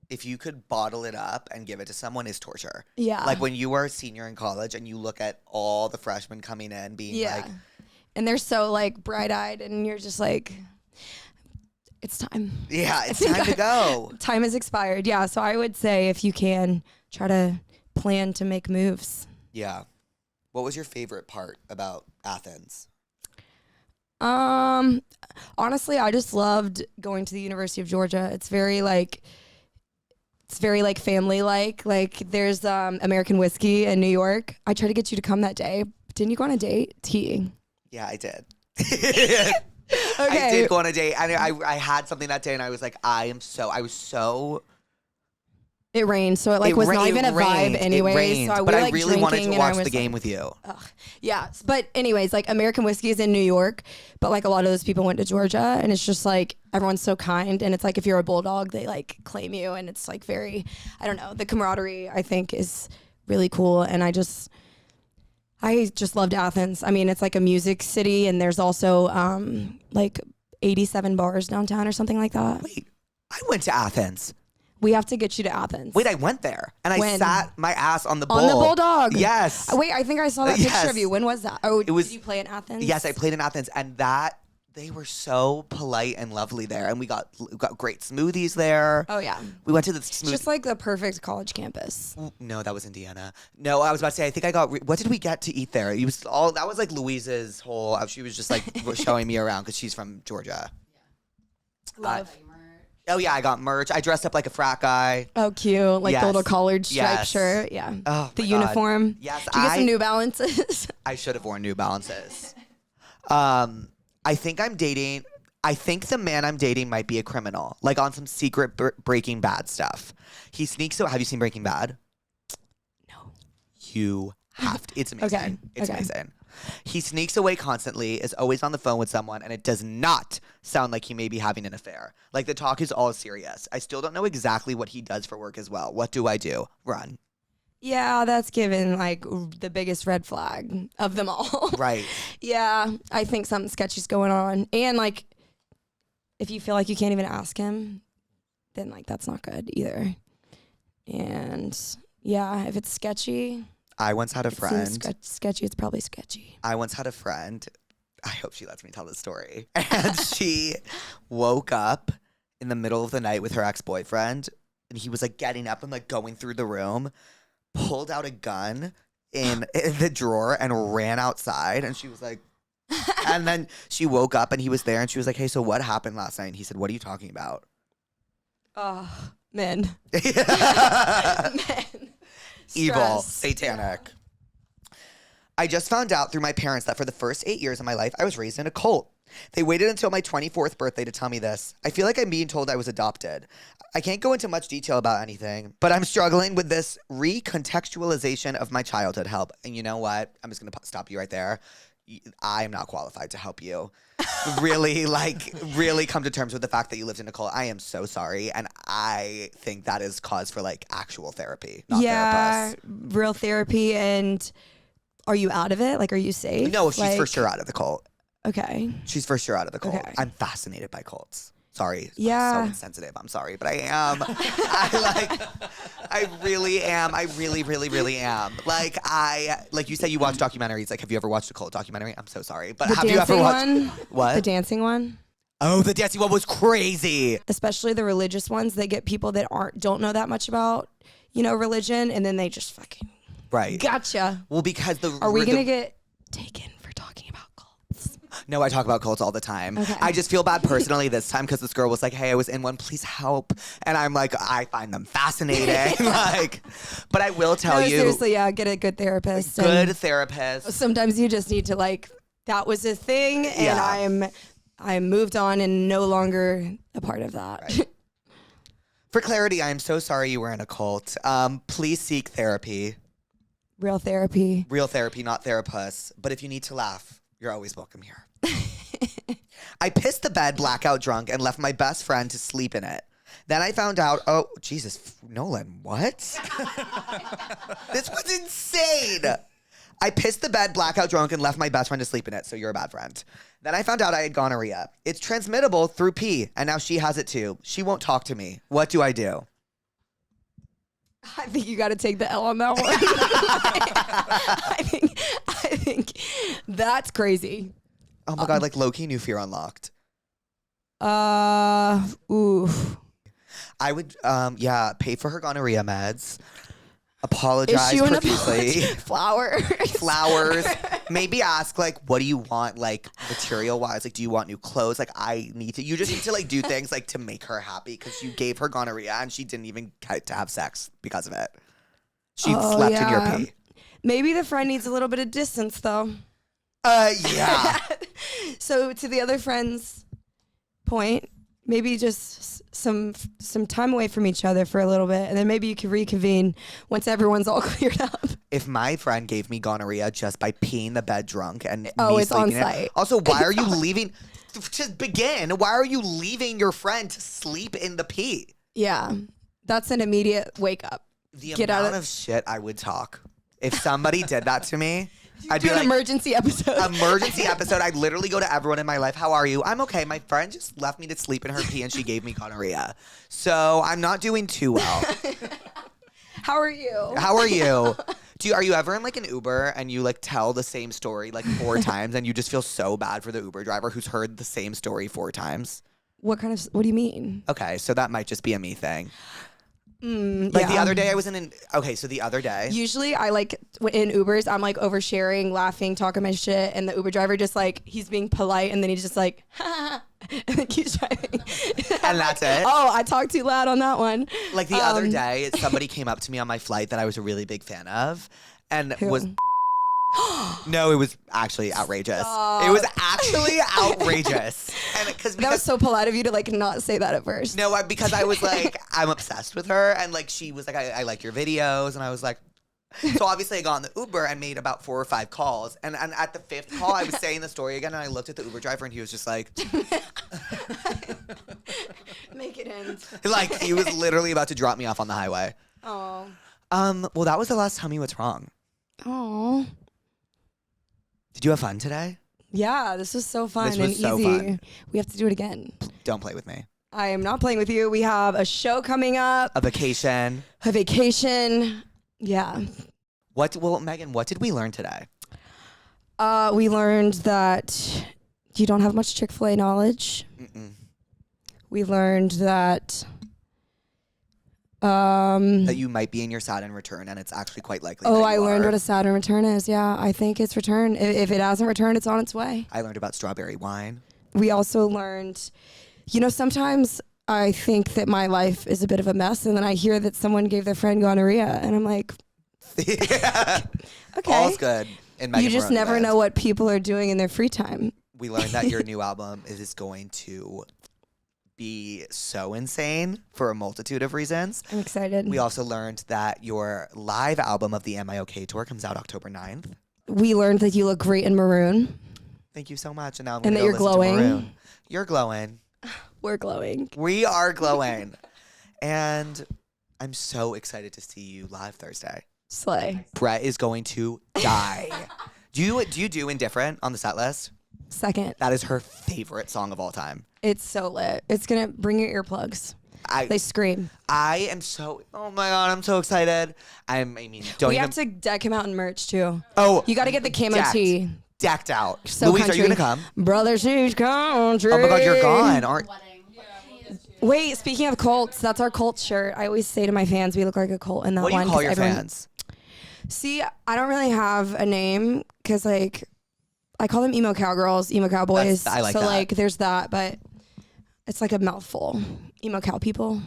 A: If you could bottle it up and give it to someone, is torture.
B: Yeah.
A: Like when you were a senior in college and you look at all the freshmen coming in being like,
B: and they're so like bright-eyed, and you're just like, it's time.
A: yeah, it's time to go.
B: Time has expired. Yeah. So I would say if you can, try to plan to make moves.
A: Yeah. What was your favorite part about Athens?
B: Honestly, I just loved going to the University of Georgia. It's very family like there's American whiskey in New York. I tried to get you to come that day. Didn't you go on a date?
A: Yeah, I did.
B: Okay.
A: I did go on a date, and I had something that day, and I was like, I was so.
B: It rained, so it was not even a vibe anyway.
A: It rained,
B: So
A: but
B: we
A: I
B: were, like,
A: really wanted to
B: drinking, and
A: watch
B: I was
A: the game
B: like,
A: with you.
B: Ugh. Yeah, but anyways, like American whiskey is in New York, but like a lot of those people went to Georgia, and it's just like everyone's so kind, and it's like if you're a bulldog, they like claim you, and it's like very, I don't know, the camaraderie I think is really cool, and I just loved Athens. I mean, it's like a music city, and there's also like 87 bars downtown or something like that.
A: Wait, I went to Athens.
B: We have to get you to Athens.
A: Wait, I went there, and I
B: When?
A: sat my ass on the bull.
B: On the bulldog.
A: Yes.
B: Wait, I think I saw that picture
A: Yes.
B: of you. When was that? Oh,
A: It was-
B: did you play in Athens?
A: Yes, I played in Athens, and they were so polite and lovely there, and we got great smoothies there.
B: Oh yeah.
A: We went to the
B: It's
A: smoothie.
B: just like the perfect college campus.
A: No, that was Indiana. No, I was about to say, I think I got. What did we get to eat there? It was all that was like Louise's whole. She was just like showing me around because she's from Georgia.
B: Love.
A: Oh yeah, I got merch. I dressed up like a frat guy.
B: Oh, cute. Like
A: Yes.
B: the little collared stripe
A: Yes.
B: shirt. Yeah.
A: Oh,
B: The
A: my God.
B: uniform.
A: Yes,
B: Did you get some New Balances?
A: I should have worn New Balances. I think the man I'm dating might be a criminal, like on some secret Breaking Bad stuff. He sneaks out. Have you seen Breaking Bad?
B: No.
A: You have to. It's amazing.
B: Okay,
A: It's
B: okay.
A: amazing. He sneaks away constantly, is always on the phone with someone, and it does not sound like he may be having an affair. Like the talk is all serious. I still don't know exactly what he does for work as well. What do I do? Run.
B: Yeah, that's given like the biggest red flag of them all.
A: Right.
B: Yeah, I think something sketchy's going on. And like, if you feel like you can't even ask him, then like that's not good either. And yeah, if it's sketchy,
A: I once had a
B: it seems
A: friend.
B: sketchy. It's probably sketchy.
A: I once had a friend. I hope she lets me tell the story. And she woke up in the middle of the night with her ex-boyfriend, and he was like getting up and like going through the room, pulled out a gun in the drawer and ran outside. And she was like, and then she woke up and he was there, and she was like, "Hey, so what happened last night?" And he said, "What are you talking about?"
B: Oh, men. Men.
A: Evil,
B: Stress.
A: satanic. I just found out through my parents that for the first 8 years of my life, I was raised in a cult. They waited until my 24th birthday to tell me this. I feel like I'm being told I was adopted. I can't go into much detail about anything, but I'm struggling with this recontextualization of my childhood. Help. And you know what? I'm just going to stop you right there. I am not qualified to help you. Really come to terms with the fact that you lived in a cult. I am so sorry. And I think that is cause for like actual therapy, not
B: Yeah,
A: therapists.
B: real therapy. And are you out of it? Like, are you safe?
A: No, she's for
B: Like,
A: sure out of the cult.
B: Okay.
A: She's for sure out of the cult.
B: Okay.
A: I'm fascinated by cults. Sorry.
B: Yeah.
A: I'm so insensitive. I'm sorry, but I am. I really am. I really, really, really am. Like you said, you watch documentaries. Like, have you ever watched a cult documentary? I'm so sorry, but
B: The
A: have you ever
B: dancing
A: watched
B: one?
A: what?
B: The dancing one?
A: Oh, the dancing one was crazy.
B: Especially the religious ones. They get people that don't know that much about, religion, and then they just fucking
A: Right.
B: gotcha.
A: Well, because
B: Are we gonna get taken for talking about cults?
A: No, I talk about cults all the time.
B: Okay.
A: I just feel bad personally this time because this girl was like, "Hey, I was in one. Please help." And I'm like, I find them fascinating. But I will tell you,
B: Seriously, yeah, get a good therapist.
A: good therapist.
B: Sometimes you just need to that was a thing, and
A: Yeah.
B: I'm moved on and no longer a part of that.
A: Right. For clarity, I am so sorry you were in a cult. Please seek therapy.
B: Real therapy.
A: Real therapy, not Therapuss. But if you need to laugh, you're always welcome here. I pissed the bed blackout drunk and left my best friend to sleep in it. Then I found out, oh, Jesus, Nolan, what? This was insane. I pissed the bed blackout drunk and left my best friend to sleep in it, so you're a bad friend. Then I found out I had gonorrhea. It's transmittable through pee, and now she has it too. She won't talk to me. What do I do?
B: I think you got to take the L on that one. I think that's crazy.
A: Oh my God, like low-key new fear unlocked.
B: Ooh.
A: I would, pay for her gonorrhea meds. Apologize
B: Is she an
A: profusely.
B: Flowers.
A: Maybe ask, like, what do you want, like, material-wise? Like, do you want new clothes? Like, you just need to, like, do things, like, to make her happy because you gave her gonorrhea and she didn't even get to have sex because of it. She slept in your pee.
B: Maybe the friend needs a little bit of distance, though.
A: Yeah.
B: So to the other friend's point, maybe just some time away from each other for a little bit, and then maybe you can reconvene once everyone's all cleared up.
A: If my friend gave me gonorrhea just by peeing the bed drunk and me
B: it's on
A: sleeping in it.
B: site.
A: Also, why are you leaving? To begin, why are you leaving your friend to sleep in the pee?
B: Yeah, that's an immediate wake up.
A: The
B: Get out
A: amount of shit I would talk. If somebody did that to me, I'd be
B: Do an
A: like,
B: emergency episode.
A: emergency episode. I'd literally go to everyone in my life. How are you? I'm okay. My friend just left me to sleep in her pee and she gave me gonorrhea. So I'm not doing too well.
B: How are you?
A: How are you? Are you ever in like an Uber and you like tell the same story like 4 times and you just feel so bad for the Uber driver who's heard the same story 4 times?
B: What do you mean?
A: Okay, so that might just be a me thing. The
B: Yeah.
A: other day I was so the other day.
B: Usually I in Ubers, I'm like oversharing, laughing, talking my shit, and the Uber driver just he's being polite, and then he's just like, and then keeps driving.
A: And that's it?
B: Oh, I talked too loud on that one.
A: Like the other day, somebody came up to me on my flight that I was a really big fan of and was No, it was actually outrageous. It was actually outrageous. And because
B: That was so polite of you to not say that at first.
A: No, because I was like, I'm obsessed with her, and like she was like, I like your videos, and I was like, so obviously I got on the Uber and made about 4 or 5 calls, and at the 5th call I was saying the story again, and I looked at the Uber driver and he was just like,
B: Make it end.
A: like he was literally about to drop me off on the highway.
B: Oh.
A: Well, that was the last Tell Me What's Wrong.
B: Oh.
A: Did you have fun today?
B: Yeah, this was so fun
A: This was
B: and
A: so
B: easy.
A: fun.
B: We have to do it again.
A: Don't play with me.
B: I am not playing with you. We have a show coming up,
A: A vacation.
B: a vacation. Yeah.
A: Megan, what did we learn today?
B: We learned that you don't have much Chick-fil-A knowledge.
A: Mm-mm.
B: We learned that
A: That you might be in your Saturn return, and it's actually quite likely.
B: oh,
A: that
B: I
A: you
B: learned
A: are.
B: what a Saturn return is. Yeah, I think it's returned. If it hasn't returned, it's on its way.
A: I learned about strawberry wine.
B: We also learned, sometimes I think that my life is a bit of a mess, and then I hear that someone gave their friend gonorrhea, and I'm like,
A: Yeah.
B: okay.
A: All's good. In Megan
B: You just
A: Moroney
B: never
A: land.
B: know what people are doing in their free time.
A: We learned that your new album is going to be so insane for a multitude of reasons.
B: I'm excited.
A: We also learned that your live album of the Am I OK tour comes out October 9th.
B: We learned that you look great in maroon.
A: Thank you so much. And now I'm
B: And
A: gonna
B: that
A: go
B: you're
A: listen to
B: glowing.
A: Maroon. You're glowing.
B: We're glowing.
A: We are glowing. And I'm so excited to see you live Thursday.
B: Slay.
A: Brett is going to die. Do you do Indifferent on the set list?
B: Second.
A: That is her favorite song of all time.
B: It's so lit. It's gonna bring your earplugs. They scream.
A: I am so. Oh my god, I'm so excited. I mean, don't
B: We
A: even.
B: have to deck him out in merch too.
A: Oh,
B: You got to get the camo
A: decked.
B: tee.
A: Decked out.
B: So
A: Louise,
B: country.
A: are you gonna come?
B: Brother, she's country.
A: Oh my god, you're gone. Aren't?
B: Wait, speaking of cults, that's our cult shirt. I always say to my fans, we look like a cult in that
A: What do
B: one.
A: you call
B: 'cause
A: your
B: everyone-
A: fans?
B: See, I don't really have a name because like I call them emo cowgirls, emo cowboys.
A: I like
B: so
A: that.
B: like there's that, but it's like a mouthful. Emo cow people,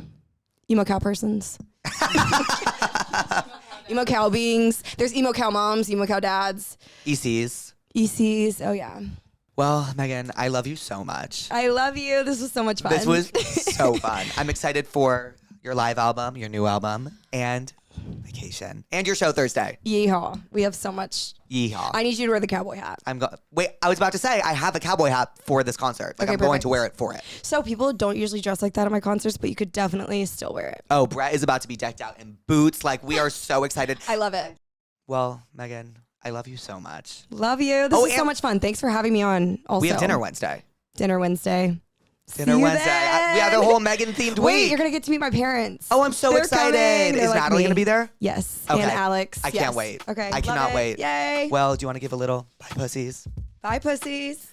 B: emo cow persons, emo cow beings. There's emo cow moms, emo cow dads,
A: ECs.
B: ECs. Oh yeah,
A: Well, Megan, I love you so much.
B: I love you. This was so much fun.
A: This was so fun. I'm excited for your live album, your new album, and vacation, and your show Thursday.
B: Yeehaw. We have so much.
A: Yeehaw.
B: I need you to wear the cowboy hat.
A: Wait, I was about to say I have a cowboy hat for this concert. Like
B: Okay,
A: I'm going
B: perfect.
A: to wear it for it.
B: So people don't usually dress like that at my concerts, but you could definitely still wear it.
A: Oh, Brett is about to be decked out in boots. Like we are so excited.
B: I love it.
A: Well, Megan, I love you so much.
B: Love you. This
A: Oh,
B: is so
A: and-
B: much fun. Thanks for having me on. Also,
A: We have dinner Wednesday.
B: Dinner Wednesday.
A: Dinner
B: See you
A: Wednesday. We have a
B: then.
A: whole Megan themed
B: Wait,
A: week.
B: you're gonna get to meet my parents.
A: Oh, I'm so
B: They're
A: excited.
B: coming. They're
A: Is
B: like
A: Natalie
B: me.
A: going to be there?
B: Yes.
A: Okay.
B: And Alex.
A: I can't
B: Yes.
A: wait.
B: Okay.
A: I
B: love
A: cannot
B: it.
A: wait.
B: Yay.
A: Well, do you want to give a little bye, pussies?
B: Bye, pussies.